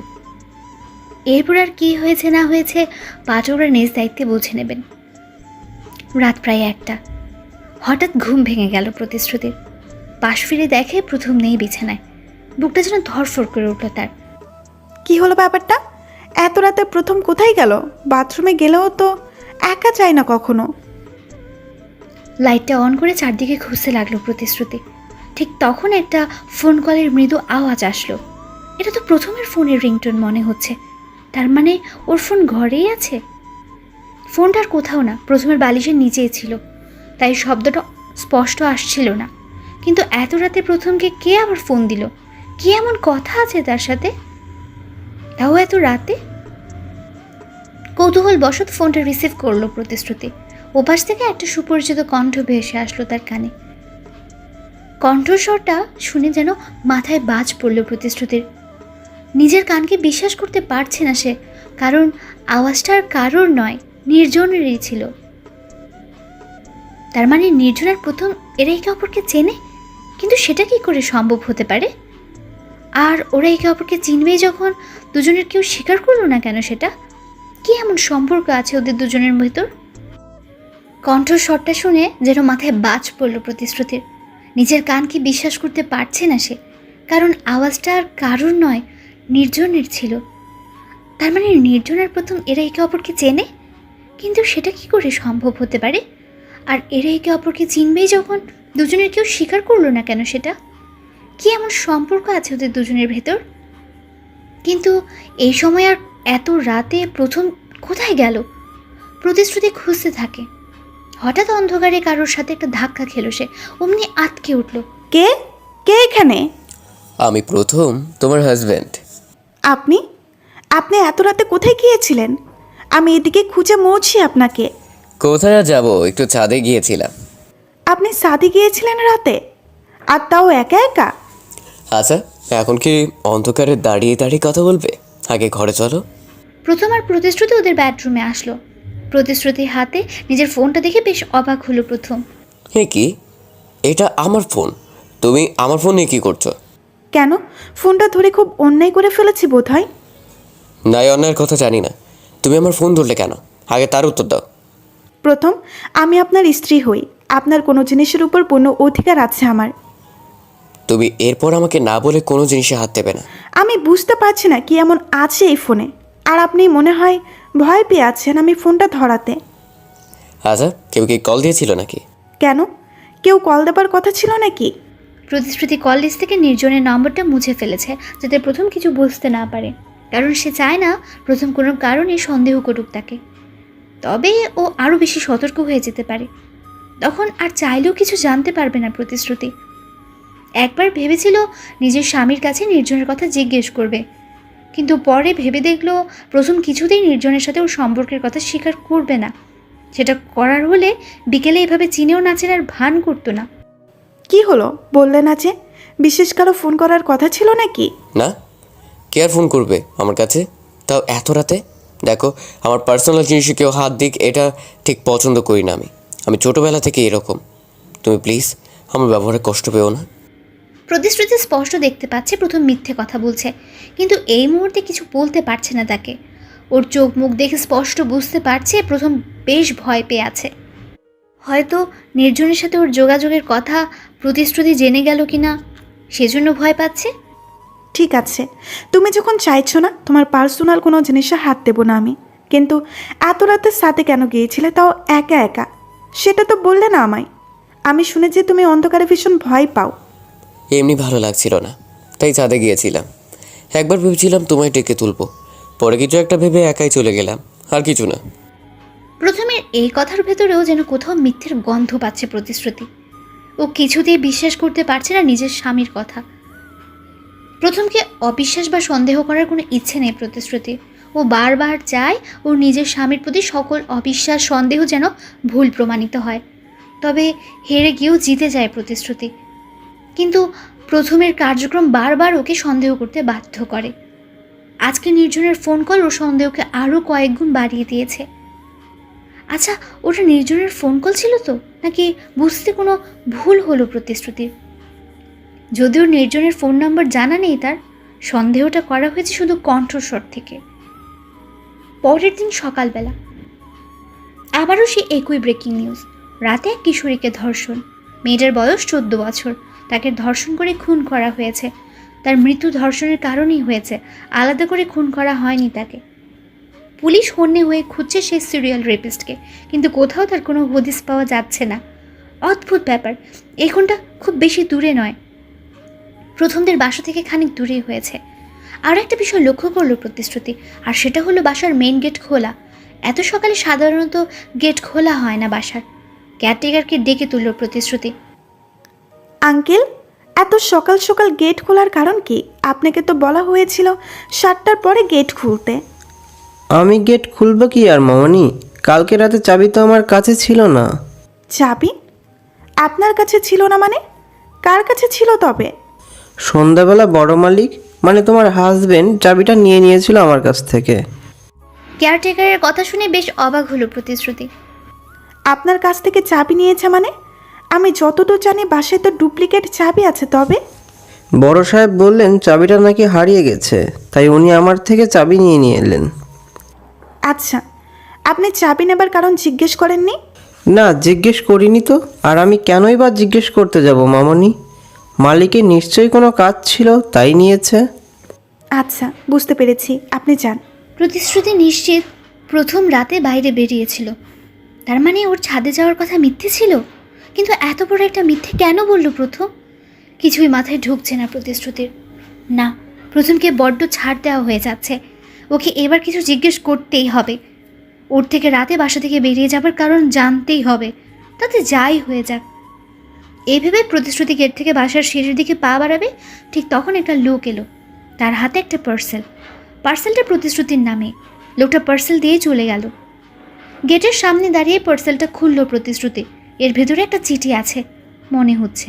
এরপর আর কী হয়েছে না হয়েছে পাঠকরা নিজ দায়িত্বে বুঝে নেবেন। রাত প্রায় 1টা। হঠাৎ ঘুম ভেঙে গেল প্রতিশ্রুতির। পাশ ফিরে দেখে প্রথম নেই বিছানায়। বুকটা যেন ধরফর করে উঠল তার। কি হলো ব্যাপারটা? এত রাতে প্রথম কোথায় গেল? বাথরুমে গেলেও তো একা যায় না কখনো। লাইটটা অন করে চারদিকে খুঁজতে লাগলো প্রতিশ্রুতি। ঠিক তখন একটা ফোন কলের মৃদু আওয়াজ আসলো। এটা তো প্রথমের ফোনের রিংটোন মনে হচ্ছে। তার মানে ওর ফোন ঘরেই আছে। ফোনটার কোথাও না, প্রথমের বালিশের নিচেই ছিল, তাই শব্দটা স্পষ্ট আসছিল না। কিন্তু এত রাতে প্রথমকে কে আবার ফোন দিল? কি এমন কথা আছে তার সাথে, তাও এত রাতে? কৌতূহল বশত ফোনটা রিসিভ করলো প্রতিশ্রুতি। ওপাশ থেকে একটা সুপরিচিত কণ্ঠ ভেসে আসলো তার কানে। কণ্ঠস্বরটা শুনে যেন মাথায় বাজ পড়ল প্রতিশ্রুতির। নিজের কানকে বিশ্বাস করতে পারছে না সে, কারণ আওয়াজটা আর কারোর নয়, নির্জনেরই ছিল। তার মানে নির্জনের প্রথম এরা একে অপরকে চেনে, কিন্তু সেটা কি করে সম্ভব হতে পারে? আর ওরা একে অপরকে চিনবেই যখন, দুজনের কেউ স্বীকার করলো না কেন সেটা? কি এমন সম্পর্ক আছে ওদের দুজনের ভেতর? কণ্ঠস্বরটা শুনে যেন মাথায় বাজ পড়ল প্রতিশ্রুতির। নিজের কানকে বিশ্বাস করতে পারছে না সে, কারণ আওয়াজটা আর কারোর নয়, নির্জনের ছিল। তার মানে নির্জনের প্রথম এরা একে অপরকে চেনে, কিন্তু সেটা কি করে সম্ভব হতে পারে? আর এরা একে অপরকে চিনবেই যখন, দুজনের কেউ স্বীকার করলো না কেন সেটা? কি এমন সম্পর্ক আছে ওদের দুজনের ভেতর? কিন্তু এই সময় আর এত রাতে প্রথম কোথায় গেল? প্রতিশ্রুতি খুঁজতে থাকে। হঠাৎ অন্ধকারে কারোর সাথে একটা ধাক্কা খেলো সে, অমনি আটকে উঠল। কে কে এখানে? আমি প্রথম, তোমার হাজব্যান্ড। আপনি আপনি এত রাতে কোথায় গিয়েছিলেন? আমি এদিকে খুঁজে মরছি আপনাকে। কোথায় আর যাবো, একটু ছাদে গিয়েছিলাম। আপনি সাদে গিয়েছিলেন রাতে, আর তাও একা একা? আচ্ছা, এখন কি অন্ধকারে দাঁড়িয়ে দাঁড়িয়ে কথা বলবে? আগে ঘরে চলো। প্রথম আর প্রতিশ্রুতি ওদের বেডরুমে আসলো। প্রতিশ্রুতির হাতে নিজের ফোনটা দেখে বেশ অবাক হলো প্রথম। হে কি, এটা আমার ফোন, তুমি আমার ফোন নিয়ে কী করছো? কেন, ফোনটা ধরে খুব অন্যায় করে ফেলেছি বোধ হয়। নাই, অন্যায়ের কথা জানি না, তুমি আমার ফোন ধরলে কেন? আগে তার উত্তর দাও। প্রথম, আমি আপনার স্ত্রী হই, আপনার কোনো জিনিসের উপর পূর্ণ অধিকার আছে আমার। তুমি এরপর আমাকে না বলে কোনো জিনিসে হাত দেবে না। আমি বুঝতে পারছি না কি এমন আছে এই ফোনে, আর আপনি মনে হয় ভয় পেয়ে আছেন আমি ফোনটা ধরাতে। আচ্ছা, কেউ কি কল দিয়েছিল নাকি? কেন, কেউ কল দেবার কথা ছিল নাকি? প্রতিশ্রুতি কল লিস্ট থেকে নির্জনের নম্বরটা মুছে ফেলেছে, যাতে প্রথম কিছু বুঝতে না পারে, কারণ সে চায় না প্রথম কোনো কারণে সন্দেহ করুক তাকে। তবে ও আরও বেশি সতর্ক হয়ে যেতে পারে, তখন আর চাইলেও কিছু জানতে পারবে না প্রতিশ্রুতি। একবার ভেবেছিল নিজের স্বামীর কাছে নির্জনের কথা জিজ্ঞেস করবে, কিন্তু পরে ভেবে দেখলো প্রথম কিছুতেই নির্জনের সাথে ওর সম্পর্কের কথা স্বীকার করবে না। সেটা করার হলে বিকেলে এভাবে চিনেও না চেনার ভান করতো না। কি হলো বললে না যে, বিশেষ কারো ফোন করার কথা ছিল নাকি? না, কে আর ফোন করবে আমার কাছে, তাও এত রাতে? দেখো, আমার পার্সোনাল জিনিসে কেউ হাত দিক, এটা ঠিক পছন্দ করি না আমি। আমি ছোটোবেলা থেকে এরকম। তুমি প্লিজ আমার ব্যবহারে কষ্ট পেও না। প্রতিশ্রুতি স্পষ্ট দেখতে পাচ্ছে প্রথম মিথ্যে কথা বলছে, কিন্তু এই মুহূর্তে কিছু বলতে পারছে না তাকে। ওর চোখ মুখ দেখে স্পষ্ট বুঝতে পারছে প্রথম বেশ ভয় পেয়ে আছে। হয়তো নির্জনের সাথে ওর যোগাযোগের কথা প্রতিশ্রুতি জেনে গেল কি না, সেজন্য ভয় পাচ্ছে। ঠিক আছে, তুমি যখন চাইছো না তোমার পার্সোনাল কোনো জিনিসে হাত দেবো না আমি, কিন্তু এত রাতের সাথে কেন গিয়েছিলে, তাও একা একা? সেটা তো বললে না আমায়। আমি শুনেছি তুমি অন্ধকারে ভীষণ ভয় পাও। এমনি ভালো লাগছিল না, তাই ছাদে গিয়েছিলাম। একবার ভেবেছিলাম তোমায় ডেকে তুলবো, পরে কিছু একটা ভেবে একাই চলে গেলাম, আর কিছু না। প্রথমের এই কথার ভেতরেও যেন কোথাও মিথ্যের গন্ধ পাচ্ছে প্রতিশ্রুতি। ও কিছুতেই বিশ্বাস করতে পারছে না নিজের স্বামীর কথা। প্রথমকে অবিশ্বাস বা সন্দেহ করার কোনো ইচ্ছে নেই প্রতিশ্রুতি। ও বারবার চায় ওর নিজের স্বামীর প্রতি সকল অবিশ্বাস সন্দেহ যেন ভুল প্রমাণিত হয়, তবে হেরে গিয়েও জিতে যায় প্রতিশ্রুতি। কিন্তু প্রথমের কার্যক্রম বারবার ওকে সন্দেহ করতে বাধ্য করে। আজকে নির্জনের ফোন কল ওর সন্দেহকে আরও কয়েক গুণ বাড়িয়ে দিয়েছে। আচ্ছা, ওটা নির্জনের ফোন কল ছিল তো, নাকি বুঝতে কোনো ভুল হলো প্রতিশ্রুতির? যদিও নির্জনের ফোন নাম্বার জানা নেই, তার সন্দেহটা করা হয়েছে শুধু কণ্ঠস্বর থেকে। পরের দিন সকালবেলা আবারও সে একই ব্রেকিং নিউজ। রাতে এক কিশোরীকে ধর্ষণ। মেয়েটার বয়স 14 বছর। তাকে ধর্ষণ করে খুন করা হয়েছে। তার মৃত্যু ধর্ষণের কারণেই হয়েছে, আলাদা করে খুন করা হয়নি তাকে। পুলিশ হন্যে হয়ে খুঁজছে সেই সিরিয়াল রেপিস্টকে, কিন্তু কোথাও তার কোনো হদিস পাওয়া যাচ্ছে না। অদ্ভুত ব্যাপার, এখনটা খুব বেশি দূরে নয়, প্রথমদের বাসা থেকে খানিক দূরেই হয়েছে। আর একটা বিষয় লক্ষ্য করলো প্রতিশ্রুতি, আর সেটা হলো বাসার মেইন গেট খোলা। এত সকালে সাধারণত গেট খোলা হয় না বাসার। কেয়ারটেকারকে ডেকে তুলল প্রতিশ্রুতি। আঙ্কেল, এত সকাল সকাল গেট খোলার কারণ কি? আপনাকে তো বলা হয়েছিল 7টার পরে গেট খুলতে। আমি গেট খুলবো কি আর মামনি? কালকে রাতে চাবি তো আমার কাছে ছিল না। চাবি আপনার কাছে ছিল না মানে? কার কাছে ছিল তবে? সন্ধ্যাবেলা বড় মালিক মানে তোমার হাজবেন্ড চাবিটা নিয়ে নিয়েছিল আমার কাছ থেকে। কেয়ারটেকারের কথা শুনে বেশ অবাক হলো প্রতিশ্রুতি। আপনার কাছ থেকে চাবি নিয়েছে মানে? আমি যতদূর জানি বাসায় তো ডুপ্লিকেট চাবি আছে। তবে বড় সাহেব বললেন চাবিটা নাকি হারিয়ে গেছে, তাই উনি আমার থেকে চাবি নিয়ে এলেন। আচ্ছা, আপনি চাবি নেবার কারণ জিজ্ঞেস করেননি? না, জিজ্ঞেস করিনি তো। আর আমি কেনই বা জিজ্ঞেস করতে যাব মামনি? মালিকের নিশ্চয়ই কোনো কাজ ছিল, তাই নিয়েছে। আচ্ছা, বুঝতে পেরেছি, আপনি যান। প্রতিশ্রুতি নিশ্চিত প্রথম রাতে বাইরে বেরিয়েছিল, তার মানে ওর ছাদে যাওয়ার কথা মিথ্যে ছিল। কিন্তু এত বড় একটা মিথ্যে কেন বলল প্রথম? কিছুই মাথায় ঢুকছে না প্রতিশ্রুতির। না, প্রথমকে বড্ড ছাড় দেওয়া হয়ে যাচ্ছে। ওকে এবার কিছু জিজ্ঞেস করতেই হবে। ওর থেকে রাতে বাসা থেকে বেরিয়ে যাবার কারণ জানতেই হবে, তাতে যাই হয়ে যাক। এই ভেবে প্রতিশ্রুতি গেট থেকে বাসার সিঁড়ির দিকে পা বাড়াবে, ঠিক তখন একটা লোক এলো। তার হাতে একটা পার্সেলটা প্রতিশ্রুতির নামে। লোকটা পার্সেল দিয়ে চলে গেল। গেটের সামনে দাঁড়িয়ে পার্সেলটা খুলল প্রতিশ্রুতি। এর ভেতরে একটা চিঠি আছে মনে হচ্ছে।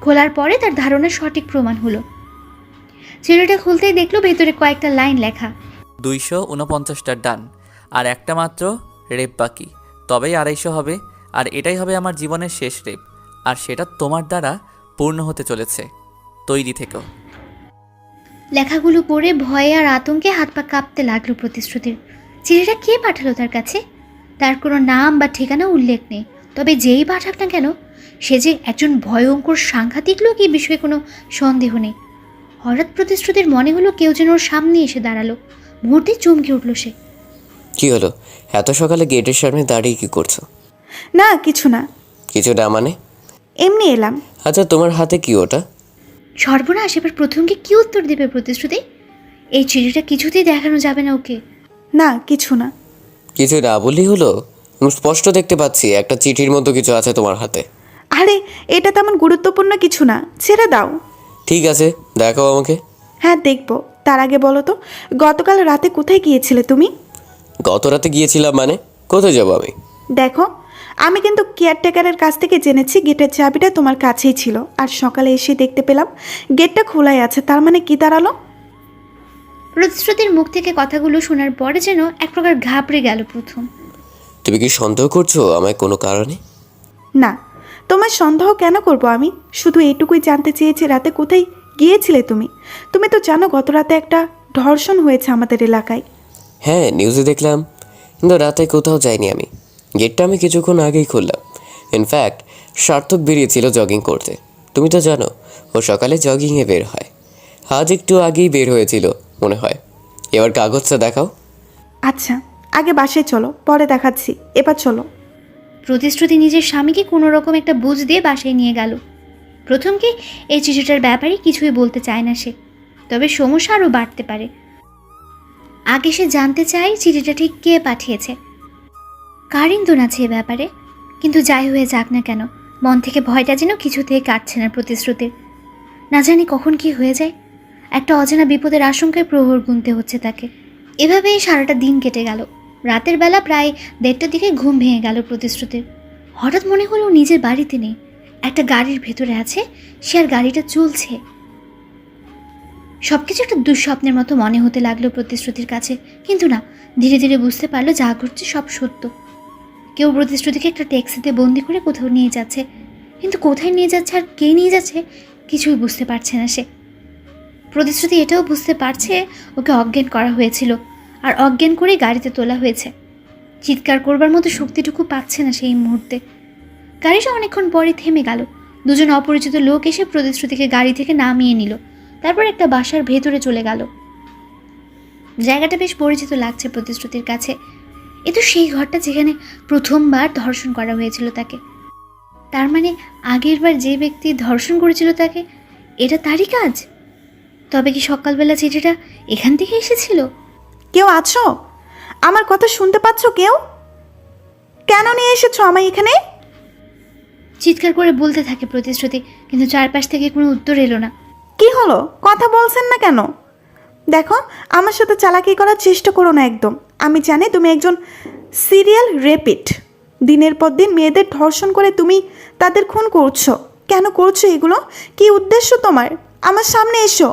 খোলার পরে তার ধারণা সঠিক প্রমাণ হলো। চিঠিটা খুলতেই দেখলো ভেতরে কয়েকটা লাইন লেখা। 249টা ডান, আর একটা মাত্র রেপ বাকি, তবেই 250 হবে। আর এটাই হবে আমার জীবনের শেষ রেপ, আর সেটা তোমার দ্বারা পূর্ণ হতে চলেছে। তৈরি থেকো। লেখাগুলো পড়ে ভয়ে আর আতঙ্কে হাত পা কাঁপতে লাগলো প্রতিশ্রুতির। চিঠিটা কে পাঠালো তার কাছে? তার কোনো নাম বা ঠিকানা উল্লেখ নেই। তবে যেই পাঠাক না কেন, সে যে একজন ভয়ঙ্কর সাংঘাতিক লোক এই বিষয়ে কোনো সন্দেহ নেই। হঠাৎ প্রতিশ্রুতির মনে হলো কেউ যেন ওর সামনে এসে দাঁড়ালো। মুহূর্তে চমকে উঠল সে। কি হলো? এত সকালে গেটের সামনে দাঁড়িয়ে কি করছো? না, কিছু না, কিছু না মানে? এমনি এলাম। আচ্ছা, তোমার হাতে কি ওটা? সর্বনাশ, এবার প্রথমকে কি উত্তর দেবে প্রতিশ্রুতি? এই চিঠিটা কিছুতেই দেখানো যাবে না ওকে। না, কিছু না। কিছু না বললেই হলো? আমি স্পষ্ট দেখতে পাচ্ছি একটা চিঠির মতো কিছু আছে তোমার হাতে। আরে, এটা তেমন গুরুত্বপূর্ণ কিছু না, ছেড়ে দাও। ঠিক আছে, দেখাও আমাকে। হ্যাঁ, দেখবো। তার আগে বলো তো, গতকাল রাতে কোথায় গিয়েছিলে তুমি? গত রাতে গিয়েছিলাম মানে? কোথায় যাবো আমি? দেখো, আমি কিন্তু কেয়ারটেকারের কাছ থেকে জেনেছি গেটের চাবিটা তোমার কাছেই ছিল, আর সকালে এসে দেখতে পেলাম গেটটা খোলাই আছে। তার মানে কি দাঁড়ালো? প্রতিশ্রুতির মুখ থেকে কথাগুলো শোনার পরে যেন এক প্রকার ঘাবড়ে গেল প্রথম। তুমি কি সন্দেহ করছো আমায় কোনো কারণে? না, তোমার সন্দেহ কেন করব আমি? শুধু এইটুকুই জানতে চেয়েছি রাতে কোথায় গিয়েছিলে তুমি। তুমি তো জানো গত রাতে একটা ধর্ষণ হয়েছে আমাদের এলাকায়। হ্যাঁ, নিউজে দেখলাম, কিন্তু রাতে কোথাও যাইনি আমি। গেটটা আমি কিছুক্ষণ আগেই খুললাম। ইনফ্যাক্ট সার্থক বেরিয়েছিল জগিং করতে। তুমি তো জানো ও সকালে জগিংয়ে বের হয়। আজ একটু আগেই বের হয়েছিল মনে হয়। এবার কাগজটা দেখাও। আচ্ছা, আগে বাসায় চলো, পরে দেখাচ্ছি। এবার চলো। প্রতিশ্রুতি নিজের স্বামীকে কোনো রকম একটা বুঝ দিয়ে বাসায় নিয়ে গেল। প্রথমকে এই চিঠিটার ব্যাপারে কিছুই বলতে চায় না সে, তবে সমস্যা আরও বাড়তে পারে। আগে সে জানতে চায় চিঠিটা ঠিক কে পাঠিয়েছে। কার ইন্ধন আছে এ ব্যাপারে? কিন্তু যাই হয়ে যাক না কেন, মন থেকে ভয়টা যেন কিছুতেই কাটছে না প্রতিশ্রুতির। না জানি কখন কি হয়ে যায়। একটা অজানা বিপদের আশঙ্কায় প্রহর গুনতে হচ্ছে তাকে। এভাবেই সারাটা দিন কেটে গেল। রাতের বেলা প্রায় 1:30টার দিকে ঘুম ভেঙে গেল প্রতিশ্রুতির। হঠাৎ মনে হলো নিজের বাড়িতে নেই, একটা গাড়ির ভেতরে আছে সে, আর গাড়িটা চলছে। সব কিছু একটা দুঃস্বপ্নের মতো মনে হতে লাগলো প্রতিশ্রুতির কাছে। কিন্তু না, ধীরে ধীরে বুঝতে পারলো যা ঘটছে সব সত্য। কেউ প্রতিশ্রুতিকে একটা ট্যাক্সিতে বন্দি করে কোথাও নিয়ে যাচ্ছে, কিন্তু কোথায় নিয়ে যাচ্ছে আর কে নিয়ে যাচ্ছে কিছুই বুঝতে পারছে না সে। প্রতিশ্রুতি এটাও বুঝতে পারছে ওকে অজ্ঞান করা হয়েছিল, আর অজ্ঞান করেই গাড়িতে তোলা হয়েছে। চিৎকার করবার মতো শক্তিটুকু পাচ্ছে না সেই মুহূর্তে। গাড়িটা অনেকক্ষণ পরে থেমে গেল। দুজন অপরিচিত লোক এসে প্রতিশ্রুতিকে গাড়ি থেকে নামিয়ে নিল, তারপর একটা বাসার ভেতরে চলে গেল। জায়গাটা বেশ পরিচিত লাগছে প্রতিশ্রুতির কাছে। এ তো সেই ঘরটা যেখানে প্রথমবার ধর্ষণ করা হয়েছিল তাকে। তার মানে আগের বার যে ব্যক্তি ধর্ষণ করেছিল তাকে, এটা তারই কাজ। তবে কি সকালবেলা চিঠিটা এখান থেকে এসেছিল? কেউ আছো? আমার কথা শুনতে পাচ্ছ কেউ? কেন নিয়ে এসেছো আমায় এখানে? চিৎকার করে বলতে থাকে প্রতিশ্রুতি, কিন্তু চারপাশ থেকে কোনো উত্তর এলো না। কি হলো, কথা বলছেন না কেন? দেখো, আমার সাথে চালাকি করার চেষ্টা করো না একদম। আমি জানি তুমি একজন সিরিয়াল রেপিট। দিনের পর দিন মেয়েদের ধর্ষণ করে তুমি তাদের খুন করছো। কেন করছো এগুলো? কি উদ্দেশ্য তোমার? আমার সামনে এসো।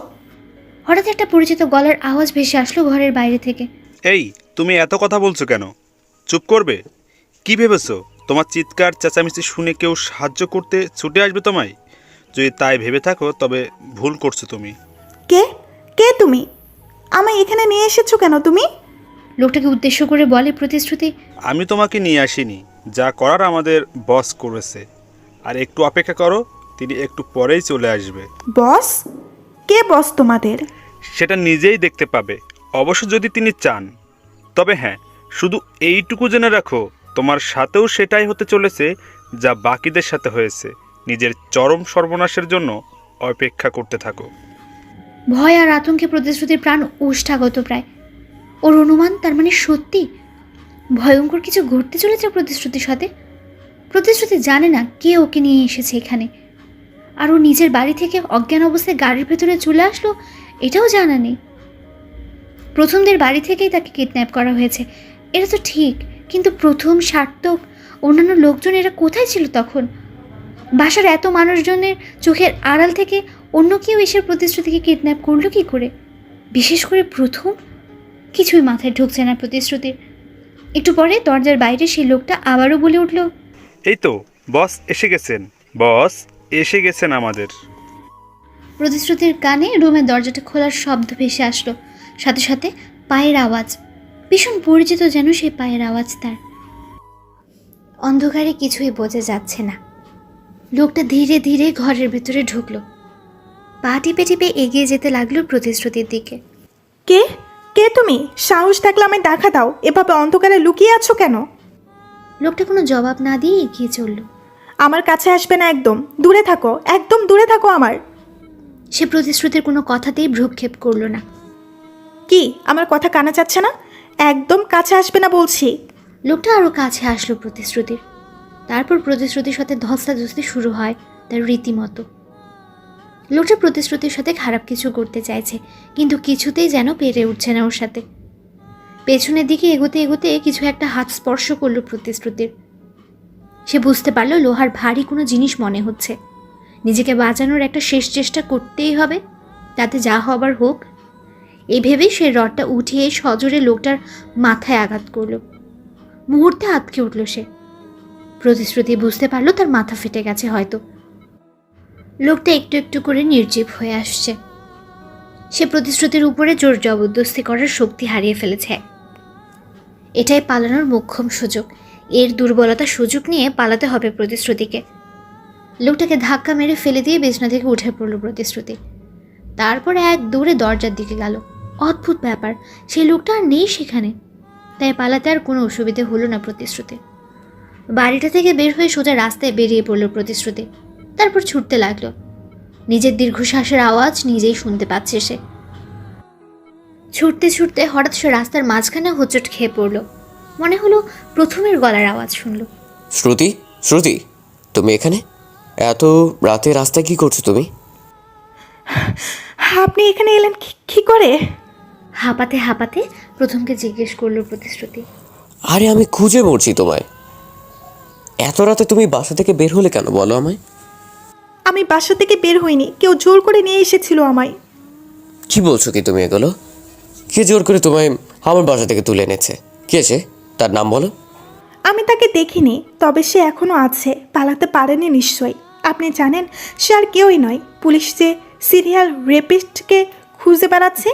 হঠাৎ একটা পরিচিত গলার আওয়াজ ভেসে আসলো ঘরের বাইরে থেকে। এই, তুমি এত কথা বলছো কেন? চুপ করবে? কি ভেবেছো তোমার চিৎকার চেঁচামেচি শুনে কেউ সাহায্য করতে ছুটে আসবে তোমায়? যদি তাই ভেবে থাকো তবে ভুল করছো তুমি। কে কে তুমি? আমায় এখানে নিয়ে এসেছো কেন তুমি? লোকটাকে উদ্দেশ্য করে বলে প্রতিশ্রুতি। আমি তোমাকে নিয়ে আসিনি, যা করার আমাদের বস করেছে। আর একটু অপেক্ষা করো, তিনি একটু পরেই চলে আসবে। বস? কে বস তোমাদের? সেটা নিজেই দেখতে পাবে, অবশ্য যদি তিনি চান। তবে হ্যাঁ, শুধু এইটুকু জেনে রাখো, তোমার সাথেও সেটাই হতে চলেছে যা বাকিদের সাথে হয়েছে। নিজের চরম সর্বনাশের জন্য অপেক্ষা করতে থাকো। ভয় আর আতঙ্কে প্রতিশ্রুতির প্রাণ ওষ্ঠাগত প্রায়। ওর অনুমান তার মানে সত্যি ভয়ঙ্কর কিছু ঘটতে চলেছে প্রতিশ্রুতির সাথে। প্রতিশ্রুতি জানে না কে ওকে নিয়ে এসেছে এখানে, আর ও নিজের বাড়ি থেকে অজ্ঞান অবস্থায় গাড়ির ভেতরে চলে আসলো এটাও জানা নেই। প্রথমদের বাড়ি থেকেই তাকে কিডন্যাপ করা হয়েছে, এটা তো ঠিক, কিন্তু প্রথম, সার্থক, অন্যান্য লোকজন এরা কোথায় ছিল তখন? বাসার এত মানুষজনের চোখের আড়াল থেকে অন্য কেউ এসে প্রতিশ্রুতিকে কিডন্যাপ করলো কি করে? বিশেষ করে প্রথম? কিছুই মাথায় ঢুকছে না প্রতিশ্রুতির। একটু পরে দরজার বাইরে সেই লোকটা আবারও বলে উঠল, এই তো বস এসে গেছেন, বস এসে গেছেন আমাদের। প্রতিশ্রুতির কানে রুমের দরজাটা খোলার শব্দ ভেসে আসলো, সাথে সাথে পায়ের আওয়াজ। ভীষণ পরিচিত যেন সেই পায়ের আওয়াজ তার। অন্ধকারে কিছুই বোঝা যাচ্ছে না। লোকটা ধীরে ধীরে ঘরের ভেতরে ঢুকলো, পা টিপে টিপে এগিয়ে যেতে লাগলো প্রতিশ্রুতির দিকে। কে কে তুমি? সাহস থাকলে আমায় দেখা দাও। এভাবে অন্ধকারে লুকিয়ে আছো কেন? লোকটা কোনো জবাব না দিয়ে এগিয়ে চলল। আমার কাছে আসবে না, একদম দূরে থাকো, একদম দূরে থাকো আমার। সে প্রতিশ্রুতির কোনো কথাতেই ভ্রুক্ষেপ করলো না। কি আমার কথা কানে যাচ্ছে না? একদম কাছে আসবে না বলছি। লোকটা আরও কাছে আসলো প্রতিশ্রুতির। তারপর প্রতিশ্রুতির সাথে ধস্তাধস্তি শুরু হয় তার রীতিমতো। লোকটা প্রতিশ্রুতির সাথে খারাপ কিছু করতে চাইছে, কিন্তু কিছুতেই যেন পেরে উঠছে না ওর সাথে। পেছনের দিকে এগোতে এগোতে কিছু একটা হাত স্পর্শ করলো প্রতিশ্রুতির। সে বুঝতে পারলো লোহার ভারী কোনো জিনিস মনে হচ্ছে। নিজেকে বাঁচানোর একটা শেষ চেষ্টা করতেই হবে, তাতে যা হবার হোক। এই ভেবেই সে রডটা উঠিয়ে সজোরে লোকটার মাথায় আঘাত করলো। মুহূর্তে আটকে উঠল সে। প্রতিশ্রুতি বুঝতে পারলো তার মাথা ফেটে গেছে হয়তো। লোকটা একটু একটু করে নির্জীব হয়ে আসছে। সে প্রতিশ্রুতির উপরে জোর জবরদস্তি করার শক্তি হারিয়ে ফেলেছে। এটাই পালানোর মোক্ষম সুযোগ। এর দুর্বলতা সুযোগ নিয়ে পালাতে হবে প্রতিশ্রুতিকে। লোকটাকে ধাক্কা মেরে ফেলে দিয়ে বিছনা থেকে উঠে পড়ল প্রতিশ্রুতি। তারপর এক দৌড়ে দরজার দিকে গেল। অদ্ভুত ব্যাপার, সেই লোকটা আর নেই সেখানে। তাই পালাতে আর কোনো অসুবিধে হলো না প্রতিশ্রুতি। বাড়িটা থেকে বের হয়ে সোজা রাস্তায় বেরিয়ে পড়ল প্রতিশ্রুতি। তারপর ছুটতে লাগলো। নিজের দীর্ঘশ্বাসের আওয়াজ নিজেই শুনতে পাচ্ছে সে। ছুটতে ছুটতে হঠাৎ সে রাস্তার মাঝখানে হোঁচট খেয়ে পড়ল। মনে হলো প্রথমের গলার আওয়াজ শুনল। শ্রুতি, শ্রুতি, তুমি এখানে? এত রাতে রাস্তায় কি করছো তুমি? আপনি এখানে এলেন কি করে? হাঁপাতে হাঁপাতে প্রথমকে জিজ্ঞেস করলো প্রতিশ্রুতি। আরে আমি খুঁজে মরছি তোমায়। এত রাতে তুমি বাসা থেকে বের হলে কেন বলো আমায়? আমি বাসা থেকে বের হইনি, কেউ জোর করে নিয়ে এসেছিল আমায়। কি বলছো কি তুমি এগুলো? কে জোর করে তোমায় আমার বাসা থেকে তুলে এনেছে? কে সে? তার নাম বলো। আমি তাকে দেখিনি, তবে সে এখনো আছে, পালাতে পারেনি নিশ্চয়ই। আপনি জানেন সে আর কেউই নয়, পুলিশ যে সিরিয়াল রেপিস্টকে খুঁজে বেড়াচ্ছে,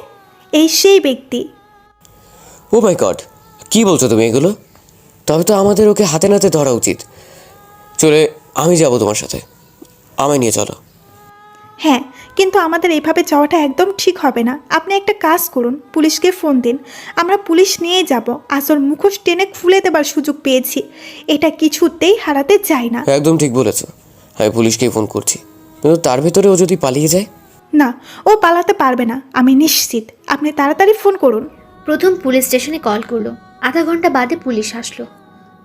এই সেই ব্যক্তি। ও মাই গড, কি বলছো তুমি এগুলো? তবে তো আমাদের ওকে হাতে নাতে ধরা উচিত। চলে আমি যাব তোমার সাথে, আমায় নিয়ে চলো। হ্যাঁ, কিন্তু আমাদের এইভাবে যাওয়াটা একদম ঠিক হবে না। আপনি একটা কাজ করুন, পুলিশকে ফোন দিন। আমরা পুলিশ নিয়ে যাব। আসল মুখোশ টেনে খুলে দেবার সুযোগ পেয়েছি, এটা কিছুতেই হারাতে চাই না। একদম ঠিক বলেছো, আমি পুলিশকেই ফোন করছি। কিন্তু তার ভেতরে ও যদি পালিয়ে যায়? না, ও পালাতে পারবে না, আমি নিশ্চিত। আপনি তাড়াতাড়ি ফোন করুন। প্রথম পুলিশ স্টেশনে কল করলো। আধা ঘন্টা বাদে পুলিশ আসলো।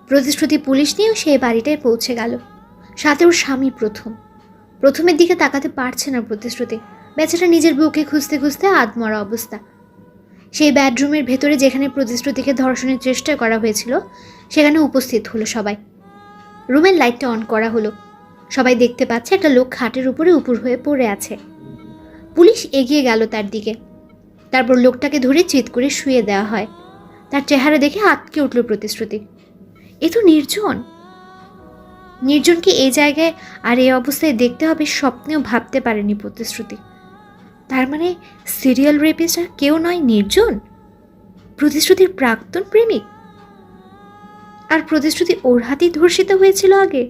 প্রতিশ্রুতি পুলিশ নিয়েও সেই বাড়িটায় পৌঁছে গেল। সাথে ওর স্বামী প্রথমের দিকে তাকাতে পারছে না প্রতিশ্রুতি। বেচারা নিজের বুকে খুঁজতে খুঁজতে আধমরা অবস্থা। সেই বেডরুমের ভেতরে যেখানে প্রতিশ্রুতিকে ধর্ষণের চেষ্টা করা হয়েছিল সেখানে উপস্থিত হলো সবাই। রুমের লাইটটা অন করা হলো। সবাই দেখতে পাচ্ছে একটা লোক খাটের উপরে উপুর হয়ে পড়ে আছে। পুলিশ এগিয়ে গেল তার দিকে। তারপর লোকটাকে ধরে চিৎ করে শুয়ে দেওয়া হয়। তার চেহারা দেখে আটকে উঠল প্রতিশ্রুতি। এ তো নির্জনকে এই জায়গায় আর এই অবস্থায় দেখতে হবে স্বপ্নেও ভাবতে পারেনি প্রতিশ্রুতি। তার মানে সিরিয়াল রেপিস্ট আর কেউ নয়, নির্জন, প্রতিশ্রুতির প্রাক্তন প্রেমিক। আর প্রতিশ্রুতি ওর হাতেই ধর্ষিত হয়েছিল আগে।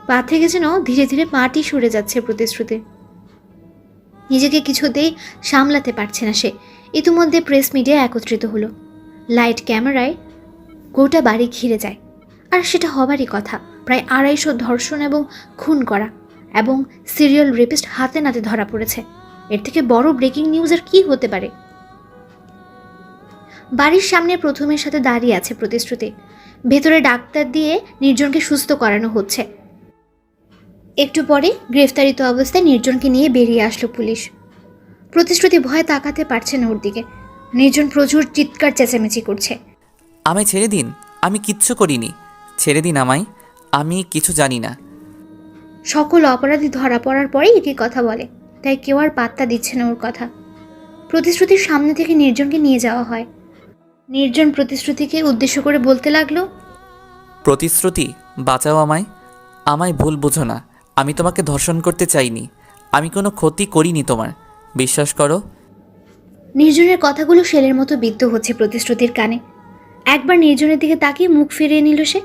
পা থেকে যেন ধীরে ধীরে মাটি সরে যাচ্ছে প্রতিশ্রুতি। নিজেকে কিছুতেই সামলাতে পারছে না সে। ইতিমধ্যে প্রেস মিডিয়া একত্রিত হলো। লাইট ক্যামেরায় গোটা বাড়ি ঘিরে যায়। আর সেটা হবারই কথা। প্রায় 250 ধর্ষণ এবং খুন করা এবং সিরিয়াল রেপিস্ট হাতে নাতে ধরা পড়েছে। এর থেকে বড় ব্রেকিং নিউজ আর কি হতে পারে? বাড়ির সামনে প্রথমের সাথে দাঁড়িয়ে আছে প্রতিশ্রুতি। ভেতরে ডাক্তার দিয়ে নির্জনকে সুস্থ করানো হচ্ছে। একটু পরে গ্রেফতারিত অবস্থায় নির্জনকে নিয়ে বেরিয়ে আসলো পুলিশ। প্রতিশ্রুতি ভয়ে তাকাতে পারছে না ওর দিকে। নির্জন প্রচুর চিৎকার চেঁচামেচি করছে। আমায় ছেড়ে দিন, আমি কিচ্ছু করিনি, ছেড়ে দিন আমায়, আমি কিছু জানি না। সকল অপরাধী ধরা পড়ার পরেই একই কথা বলে, তাই কেউ আর পাত্তা দিচ্ছে না ওর কথা। প্রতিশ্রুতির সামনে থেকে নির্জনকে নিয়ে যাওয়া হয়। নির্জন প্রতিশ্রুতিকে উদ্দেশ্য করে বলতে লাগলো, প্রতিশ্রুতি, বাঁচাও আমায়, আমায় ভুল বোঝো না, আমি তোমাকে ধর্ষণ করতে চাইনি, আমি কোনো ক্ষতি করিনি তোমার, বিশ্বাস করো। নির্জনের কথাগুলো শেলের মতো বিদ্ধ হচ্ছে প্রতিশ্রুতির কানে। একবার নির্জনের দিকে তাকিয়ে মুখ ফিরিয়ে নিল সে।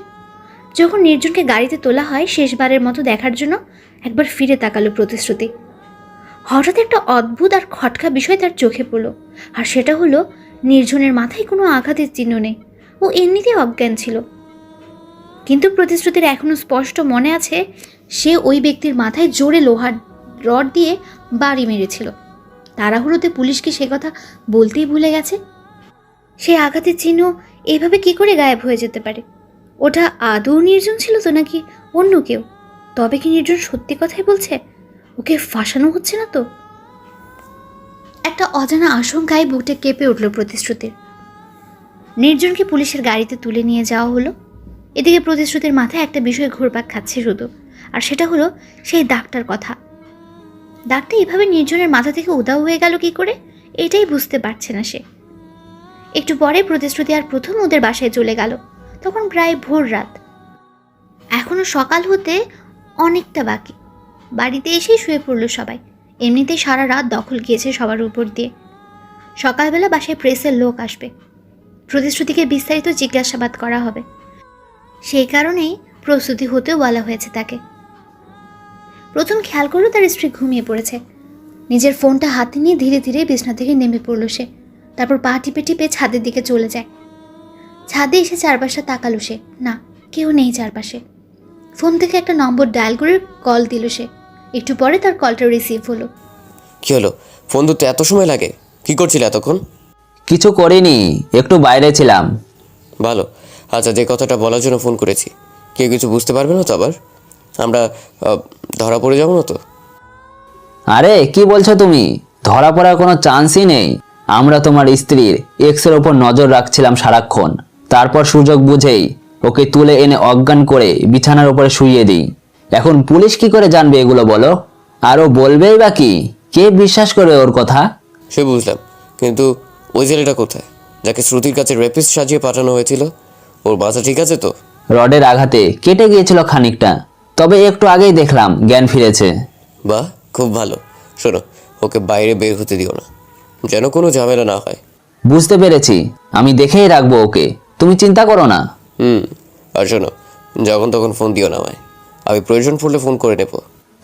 যখন নির্জনকে গাড়িতে তোলা হয় শেষবারের মতো দেখার জন্য একবার ফিরে তাকালো প্রতিশ্রুতি। হঠাৎ একটা অদ্ভুত আর খটকা বিষয় তার চোখে পড়ল। আর সেটা হলো নির্জনের মাথায় কোনো আঘাতের চিহ্ন নেই। ও এমনিতেই অজ্ঞান ছিল। কিন্তু প্রতিশ্রুতির এখনো স্পষ্ট মনে আছে সে ওই ব্যক্তির মাথায় জোরে লোহার রড দিয়ে বাড়ি মেরেছিল। তাড়াহুড়োতে পুলিশকে সে কথা বলতেই ভুলে গেছে। সে আঘাতের চিহ্ন এইভাবে কি করে গায়েব হয়ে যেতে পারে? ওটা আদৌ নির্জন ছিল তো নাকি অন্য কেউ? তবে কি নির্জন সত্যি কথাই বলছে? ওকে ফাঁসানো হচ্ছে না তো? একটা অজানা আশঙ্কায় বুকটা কেঁপে উঠল প্রতিশ্রুতির। নির্জনকে পুলিশের গাড়িতে তুলে নিয়ে যাওয়া হলো। এদিকে প্রতিশ্রুতির মাথায় একটা বিষয় ঘুরপাক খাচ্ছে শুধু, আর সেটা হলো সেই দাগটার কথা। দাগটা এভাবে নির্জনের মাথা থেকে উধাও হয়ে গেল কি করে, এটাই বুঝতে পারছে না সে। একটু পরে প্রতিশ্রুতি আর প্রথম ওদের বাসায় চলে গেল। তখন প্রায় ভোর রাত। এখনো সকাল হতে অনেকটা বাকি। বাড়িতে এসেই শুয়ে পড়ল সবাই। এমনিতেই সারা রাত দখল গিয়েছে সবার উপর দিয়ে। সকালবেলা বাসায় প্রেসের লোক আসবে। প্রতিশ্রুতিকে বিস্তারিত জিজ্ঞাসাবাদ করা হবে। সেই কারণেই প্রস্তুতি হতেও বলা হয়েছে তাকে। প্রথম খেয়াল করলো তার স্ত্রী ঘুমিয়ে পড়েছে। নিজের ফোনটা হাতে নিয়ে ধীরে ধীরে বিছনা থেকে নেমে পড়ল সে। তারপর পা টিপে টিপে ছাদের দিকে চলে যায়। ছাদে এসে চারপাশে তাকালো সে। না, কেউ নেই চারপাশে। ফোন থেকে একটা নম্বর ডায়াল করে কল দিল সে। একটু পরে তার কলটা রিসিভ হলো। কি হলো? ফোন ধরতে এত সময় লাগে? কি করছিলে এতক্ষণ? কিছু করিনি, একটু বাইরে ছিলাম। ভালো। আচ্ছা, যে কথাটা বলার জন্য ফোন করেছি, কেউ কিছু বুঝতে পারবে না তো? আবার আমরা ধরা পড়ে যাবো না তো? আরে কি বলছো তুমি? ধরা পড়ার কোনো চান্সই নেই। আমরা তোমার স্ত্রীর এক্সের ওপর নজর রাখছিলাম সারাক্ষণ। তারপর সুযোগ বুঝেই ওকে তুলে এনে অজ্ঞান করে বিছানার উপরে শুইয়ে দিই। এখন পুলিশ কি করে জানবে এগুলো বলো? আর ও বলবেই বা কি? কে বিশ্বাস করে ওর কথা? সে বুঝলাম, কিন্তু ওই ছেলেটা কোথায় যাকে শ্রুতির কাছে রেপিস্ট সাজিয়ে পাঠানো হয়েছিল? ওর মাথা ঠিক আছে তো? রডের আঘাতে কেটে গিয়েছিল খানিকটা, তবে একটু আগেই দেখলাম জ্ঞান ফিরেছে। বাহ, খুব ভালো। শোনো, ওকে বাইরে বের হতে দিও না, যেন কোনো ঝামেলা না হয়। বুঝতে পেরেছি, আমি দেখেই রাখবো ওকে, তুমি চিন্তা করো না। আর শোনো, যখন তখন ফোন দিও না আমায়, আমি প্রয়োজন পড়লে ফোন করে নেব।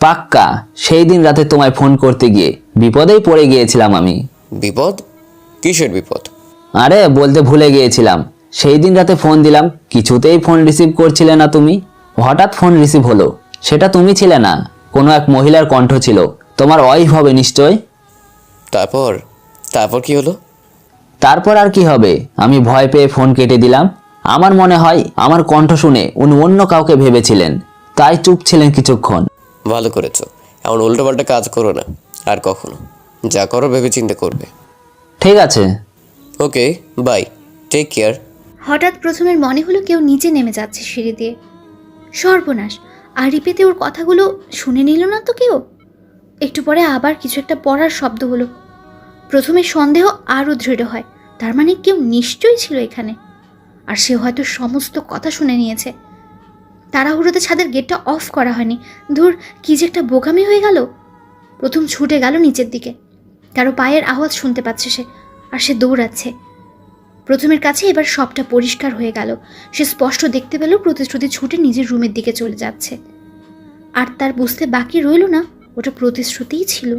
পাক্কা। সেই দিন রাতে তোমায় ফোন করতে গিয়ে বিপদেই পড়ে গিয়েছিলাম আমি। বিপদ? কিসের বিপদ? আরে বলতে ভুলে গিয়েছিলাম, সেই দিন রাতে ফোন দিলাম, কিছুতেই ফোন রিসিভ করছিলে না তুমি। হঠাৎ ফোন রিসিভ হলো, সেটা তুমি ছিলে না, কোনো এক মহিলার কণ্ঠ ছিল। তোমার ওয়াইফ হবে নিশ্চয়। তারপর তারপর কি হলো? তারপর আর কি হবে, আমি ভয় পেয়ে ফোন কেটে দিলাম। আমার মনে হয় আমার কণ্ঠ শুনে উনি অন্য কাউকে ভেবেছিলেন, তাই চুপ ছিলেন কিছুক্ষণ। ভালো করেছো, এমন উল্টোপাল্টা কাজ করো না আর কখনো। যা করো ভেবেচিন্তে করবে। ঠিক আছে। ওকে, বাই, টেক কেয়ার। হঠাৎ প্রথমের মনে হলো কেউ নিচে নেমে যাচ্ছে সিঁড়ি দিয়ে। সর্বনাশ, আর রিপেতে ওর কথাগুলো শুনে নিল না তো কেউ? একটু পরে আবার কিছু একটা পড়ার শব্দ হলো। প্রথমে সন্দেহ আরও দৃঢ় হয়, তার মানে কেউ নিশ্চয়ই ছিল এখানে, আর সে হয়তো সমস্ত কথা শুনে নিয়েছে। তাড়াহুড়োতে ছাদের গেটটা অফ করা হয়নি। ধুর, কি যে একটা বোকামি হয়ে গেল। প্রথম ছুটে গেল নিচের দিকে। কারো পায়ের আওয়াজ শুনতে পাচ্ছে সে, আর সে দৌড়াচ্ছে। প্রথমের কাছে এবার সবটা পরিষ্কার হয়ে গেল। সে স্পষ্ট দেখতে পেল প্রতিশ্রুতি ছুটে নিজের রুমের দিকে চলে যাচ্ছে। আর তার বুঝতে বাকি রইল না ওটা প্রতিশ্রুতিই ছিল।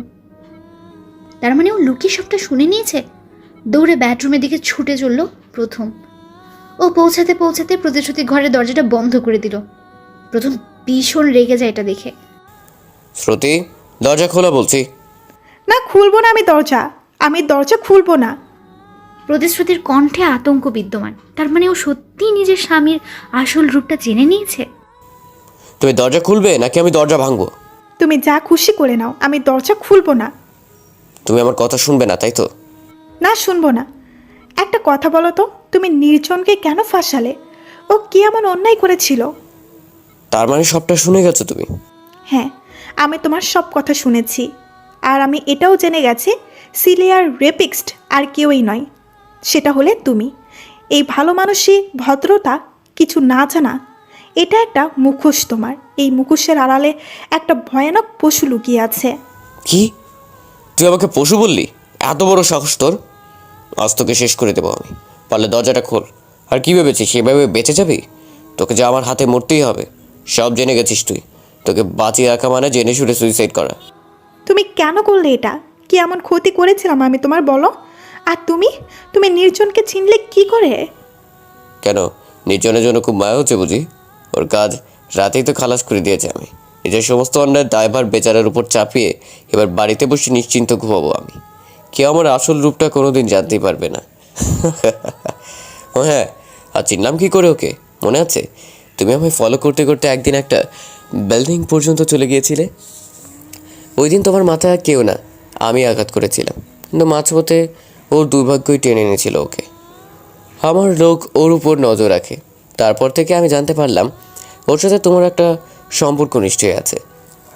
তার মানে ও লুকিয়ে সবটা শুনে নিয়েছে। দৌড়ে বেডরুমের দিকে ছুটে চলল প্রথম। ও পৌঁছাতে পৌঁছাতে প্রতিশ্রুতি ঘরের দরজাটা বন্ধ করে দিল। প্রথম ভীষণ রেগে যায় এটা দেখে। শ্রুতি, দরজা খোলা বলছি। না, খুলবো না আমি দরজা খুলবো না। প্রতিশ্রুতির কণ্ঠে আতঙ্ক বিদ্যমান। তার মানে ও সত্যিই নিজের স্বামীর আসল রূপটা জেনে নিয়েছে। তুমি দরজা খুলবে নাকি আমি দরজা ভাঙবো? তুমি যা খুশি করে নাও, আমি দরজা খুলবো না। তুমি আমার কথা শুনবে না, তাই তো? না, শুনবো না। একটা কথা বলো তো, তুমি নির্জনকে কেন ফাঁসালে? ও কি এমন অন্যায় করেছিল? তার মানে সবটা শুনে গেছো তুমি? হ্যাঁ, আমি তোমার সব কথা শুনেছি। আর আমি এটাও জেনে গেছি সিলিয়ার রেপিক্সড আর কেউই নয়, সেটা হলে তুমি। এই ভালো মানুষই ভদ্রতা কিছু না জানা, এটা একটা মুখোশ তোমার। এই মুখোশের আড়ালে একটা ভয়ানক পশু লুকিয়ে আছে। কি? তুই আমাকে পশু বললি? এত বড় সাহস তোর! আজ তোকে শেষ করে দেবো আমি। পারলে দরজাটা খোল। আর কি ভেবেছিস সেভাবে বেঁচে যাবি? তোকে যে আমার হাতে মরতেই হবে। সব জেনে গেছিস তুই। তোকে বাঁচিয়ে রাখা মানে জেনে শুনে সুইসাইড করা। তুমি কেন করলে এটা? কি এমন ক্ষতি করেছিলাম আমি তোমার, বলো? আর তুমি তুমি নির্জনকে চিনলে কি করে? কেন, নির্জনের জন্য খুব মায়া হচ্ছে বুঝি? ওর কাজ রাতেই তো খালাস করে দিয়েছে আমি। নিজের সমস্ত অন্যায় দায়ভার বেচারার উপর চাপিয়ে এবার বাড়িতে বসে নিশ্চিন্ত ঘুমাবো আমি। কেউ আমার আসল রূপটা কোনোদিন জানতেই পারবে না। ও হ্যাঁ, আর চিনলাম কি করে ওকে? মনে আছে? তুমি আমায় ফলো করতে করতে একদিন একটা বিল্ডিং পর্যন্ত চলে গিয়েছিলে। ওই দিন তোমার মাথায় কেউ না, আমি আঘাত করেছিলাম, কিন্তু মাঝপথে ওর দুর্ভাগ্যই টেনে এনেছিল ওকে। আমার লোক ওর উপর নজর রাখে। তারপর থেকে আমি জানতে পারলাম ওর সাথে তোমার একটা সম্পর্ক নিশ্চয়ই আছে।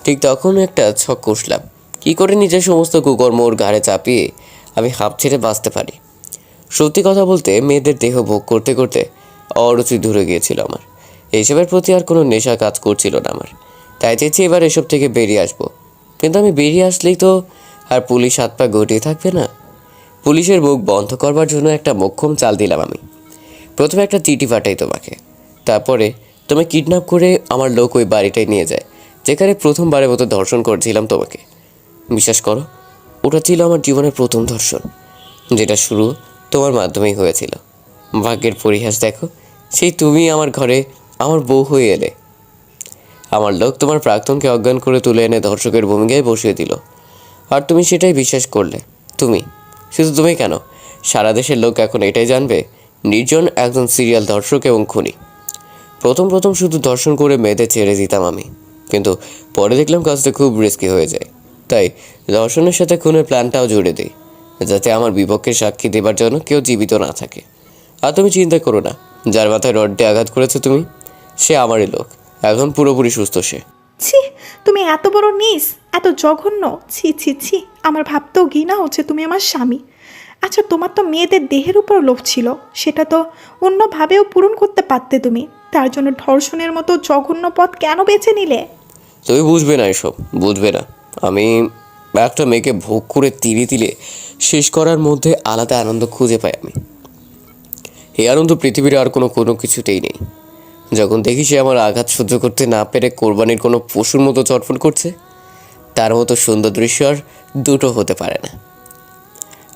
ঠিক তখন একটা ছক কষলাম, কী করে নিজের সমস্ত কুকর্ম ওর ঘাড়ে চাপিয়ে আমি হাঁপ ছেড়ে বাঁচতে পারি। সত্যি কথা বলতে মেয়েদের দেহ ভোগ করতে করতে অরুচি ধরে গিয়েছিল আমার। এইসবের প্রতি আর কোনো নেশা কাজ করছিল না আমার। তাই চেয়েছি এবার এসব থেকে বেরিয়ে আসবো। কিন্তু আমি বেরিয়ে আসলেই তো আর পুলিশ হাত পা গটিয়ে থাকবে না। পুলিশের মুখ বন্ধ করবার জন্য একটা মোক্ষম চাল দিলাম আমি। প্রথমে একটা চিঠি পাঠাই তোমাকে, তারপরে তুমি কিডন্যাপ করে আমার লোক ওই বাড়িটায় নিয়ে যায় যেখানে প্রথমবারের মতো ধর্ষণ করেছিলাম তোমাকে। বিশ্বাস করো, ওটা ছিল আমার জীবনের প্রথম ধর্ষণ, যেটা শুরু তোমার মাধ্যমেই হয়েছিল। ভাগ্যের পরিহাস দেখো, সেই তুমি আমার ঘরে আমার বউ হয়ে এলে। আমার লোক তোমার প্রাক্তনকে অজ্ঞান করে তুলে এনে ধর্ষকের ভূমিকায় বসিয়ে দিল, আর তুমি সেটাই বিশ্বাস করলে। তুমি, শুধু তুমি কেন, সারা দেশের লোক এখন এটাই জানবে নির্জন একজন সিরিয়াল ধর্ষক এবং খুনি। প্রথম প্রথম শুধু ধর্ষণ করে মেয়েদের ছেড়ে দিতাম আমি, কিন্তু পরে দেখলাম কাজটা খুব রিস্কি হয়ে যায়। তাই ধর্ষণের সাথে খুনের প্ল্যানটাও জুড়ে দিই, যাতে আমার বিপক্ষে সাক্ষী দেবার জন্য কেউ জীবিত না থাকে। আর তুমি চিন্তা করো না, যার মাথায় রড দিয়ে আঘাত করেছো তুমি, সে আমারই লোক, এখন পুরোপুরি সুস্থ সে। ছি, তুমি এত বড় নিস, এত জঘন্য! ছি ছি ছি, আমার ভাবতেও ঘৃণা হচ্ছে তুমি আমার স্বামী। আচ্ছা, তোমার তো মেয়েদের দেহের উপর লোভ ছিল, সেটা তো অন্যভাবেও পূরণ করতে পারতে তুমি। তার জন্য ধর্ষণের মতো জঘন্য পথ কেন বেছে নিলে? তুমি বুঝবে না এসব, বুঝবে না। আমি একটা মেয়েকে ভোগ করে তিলে তিলে শেষ করার মধ্যে আলাদা আনন্দ খুঁজে পাই আমি। এই আনন্দ পৃথিবীর আর কোনো কিছুতেই নেই। যখন দেখি সে আমার আঘাত সহ্য করতে না পেরে কোরবানির কোনো পশুর মতো চটফট করছে, তার মতো সুন্দর দৃশ্য আর দুটো হতে পারে না।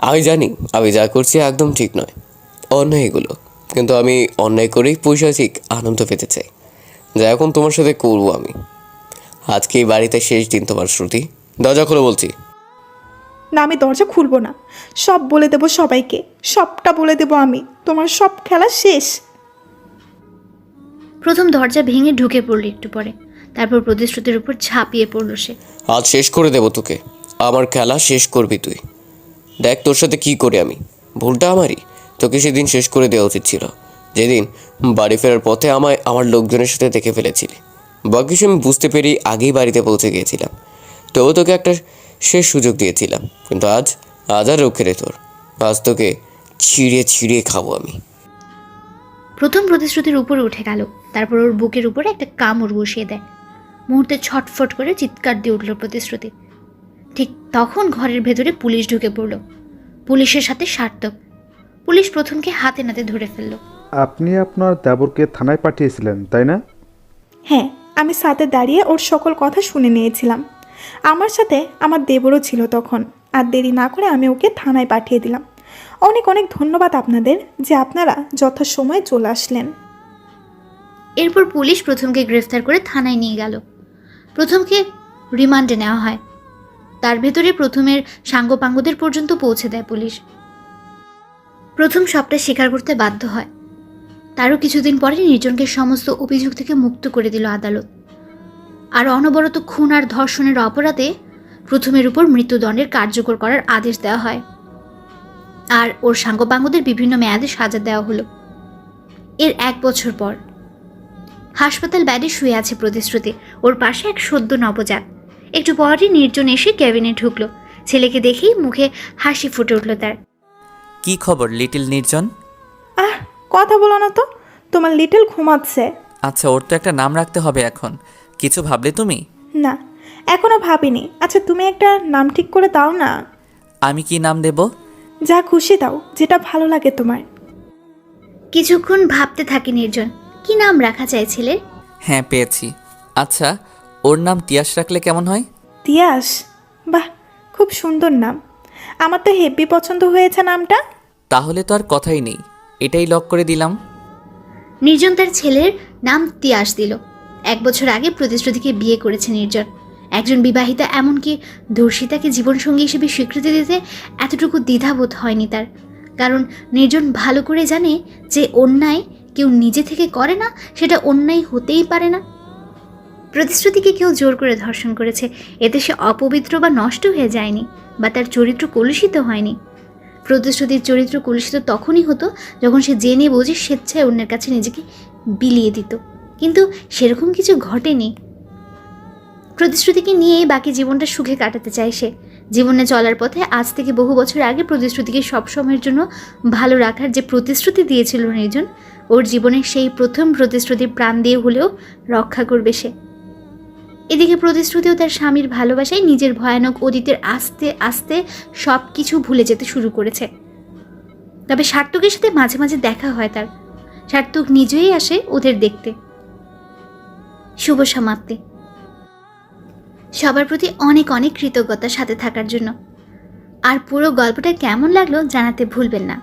আমি জানি আমি যা করছি একদম ঠিক নয়, অন্যায় এগুলো, কিন্তু আমি অন্যায় করেই পৈশাচিক আনন্দ পেতে চাই, যা এখন তোমার সাথে করবো আমি। আজকে এই বাড়িতে শেষ দিন তোমার, শ্রুতি। দরজা খুলে বলছি। না, আমি দরজা খুলবো না। সব বলে দেবো সবাইকে, সবটা বলে দেবো আমি। তোমার সব খেলা শেষ। প্রথম দরজা ভেঙে ঢুকে পড়ল একটু পরে, তারপর প্রতিশ্রুতির উপর ঝাঁপিয়ে পড়ল সে। আজ শেষ করে দেবো তোকে, আমার খেলা শেষ করবি তুই। দেখ তোর সাথে কি করে আমি, ভুলটা আমারই। তোকে সেদিন শেষ করে দেওয়া উচিত ছিল, যেদিন বাড়ি ফেরার পথে আমায় আমার লোকজনের সাথে দেখে ফেলেছিলি। বাকি আমি বুঝতে পেরে আগেই বাড়িতে পৌঁছে গিয়েছিলাম, তবু তোকে একটা শেষ সুযোগ দিয়েছিলাম। কিন্তু আজ আর রক্ষে রে তোর, আজ তোকে ছিঁড়ে ছিঁড়ে খাবো আমি। প্রথম প্রতিশ্রুতির উপরে উঠে গেল, তারপর ওর বুকের উপরে একটা কামড় বসিয়ে দেয়। মুহূর্তে ছটফট করে চিৎকার দিয়ে উঠল প্রতিশ্রুতি। ঠিক তখন ঘরের ভেতরে পুলিশ ঢুকে পড়ল, পুলিশের সাথে সার্থক। পুলিশ প্রথমকে হাতে নাতে ধরে ফেলল। আপনি আপনার দেবরকে থানায় পাঠিয়েছিলেন তাই না? হ্যাঁ, আমি সাথে দাঁড়িয়ে ওর সকল কথা শুনে নিয়েছিলাম। আমার সাথে আমার দেবরও ছিল তখন। আর দেরি না করে আমি ওকে থানায় পাঠিয়ে দিলাম। অনেক অনেক ধন্যবাদ আপনাদের যে আপনারা যথাসময়ে চলে আসলেন। এরপর পুলিশ প্রথমকে গ্রেফতার করে থানায় নিয়ে গেল। প্রথমকে রিমান্ডে নেওয়া হয়। তার ভেতরে প্রথমের সাঙ্গপাঙ্গদের পর্যন্ত পৌঁছে দেয় পুলিশ। প্রথম সবটা স্বীকার করতে বাধ্য হয়। তারও কিছুদিন পরে নির্জনকে সমস্ত অভিযোগ থেকে মুক্ত করে দিল আদালত। আর অনবরত খুন আর ধর্ষণের অপরাধে প্রথমের উপর মৃত্যুদণ্ডের কার্যকর করার আদেশ দেওয়া হয়। আর ওর সাঙ্গপাঙ্গদের বিভিন্ন মেয়াদে সাজা দেওয়া হলো। এর 1 বছর পর হাসপাতাল বেডে শুয়ে আছে প্রতিশ্রুতি, ওর পাশে এক সদ্য নবজাত। একটু পরই নির্জন এসে ক্যাবিনে ঢুকলো। ছেলেকে দেখেই মুখে হাসি ফুটে উঠল তার। কি খবর লিটল নির্জন? আহ, কথা বলো না তো, তোমার লিটল ঘুমাচ্ছে। আচ্ছা, ওর তো একটা নাম রাখতে হবে এখন। কিছু ভাবলে তুমি? না, এখনো ভাবিনি। আচ্ছা, তুমি একটা নাম ঠিক করে দাও না। আমি কি নাম দেব? যা খুশি দাও, যেটা ভালো লাগে তোমার। কিছুক্ষণ ভাবতে থাকে নির্জন, কি নাম রাখা যায় ছেলের। হ্যাঁ, পেয়েছি। আচ্ছা, ওর নাম তিয়াস রাখলে কেমন হয়? তিয়াস? বাহ, খুব সুন্দর নাম। আমার তো হেব্বি পছন্দ হয়েছে নামটা। তাহলে তো আর কথাই নেই, এটাই লক করে দিলাম। নির্জন তার ছেলের নাম তিয়াস দিল। 1 বছর আগে প্রতিশ্রুতিকে বিয়ে করেছে নির্জন। একজন বিবাহিতা, এমনকি ধর্ষিতাকে জীবনসঙ্গী হিসেবে স্বীকৃতি দিতে এতটুকু দ্বিধাবোধ হয়নি তার। কারণ নির্জন ভালো করে জানে যে অন্যায় কেউ নিজে থেকে করে না, সেটা অন্যায় হতেই পারে না। প্রতিশ্রুতিকে কেউ জোর করে ধর্ষণ করেছে, এতে সে অপবিত্র বা নষ্ট হয়ে যায়নি, বা তার চরিত্র কলুষিত হয়নি। প্রতিশ্রুতির চরিত্র কলুষিত তখনই হতো যখন সে জেনে বুঝে স্বেচ্ছায় অন্যের কাছে নিজেকে বিলিয়ে দিত। কিন্তু সেরকম কিছু ঘটেনি। প্রতিশ্রুতিকে নিয়েই বাকি জীবনটা সুখে কাটাতে চায় সে। জীবনে চলার পথে আজ থেকে বহু বছর আগে প্রতিশ্রুতিকে সবসময়ের জন্য ভালো রাখার যে প্রতিশ্রুতি দিয়েছিল নির্জন, ওর জীবনের সেই প্রথম প্রতিশ্রুতি প্রাণ দিয়ে হলেও রক্ষা করবে সে। এদিকে প্রতিশ্রুতিও তার স্বামীর ভালোবাসায় নিজের ভয়ানক অতীতের আস্তে আস্তে সব কিছু ভুলে যেতে শুরু করেছে। তবে সার্থকের সাথে মাঝে মাঝে দেখা হয় তার। সার্থক নিজেই আসে ওদের দেখতে। শুভ সমাপ্তি। সবার প্রতি অনেক অনেক কৃতজ্ঞতার সাথে থাকার জন্য। আর পুরো গল্পটা কেমন লাগলো জানাতে ভুলবেন না।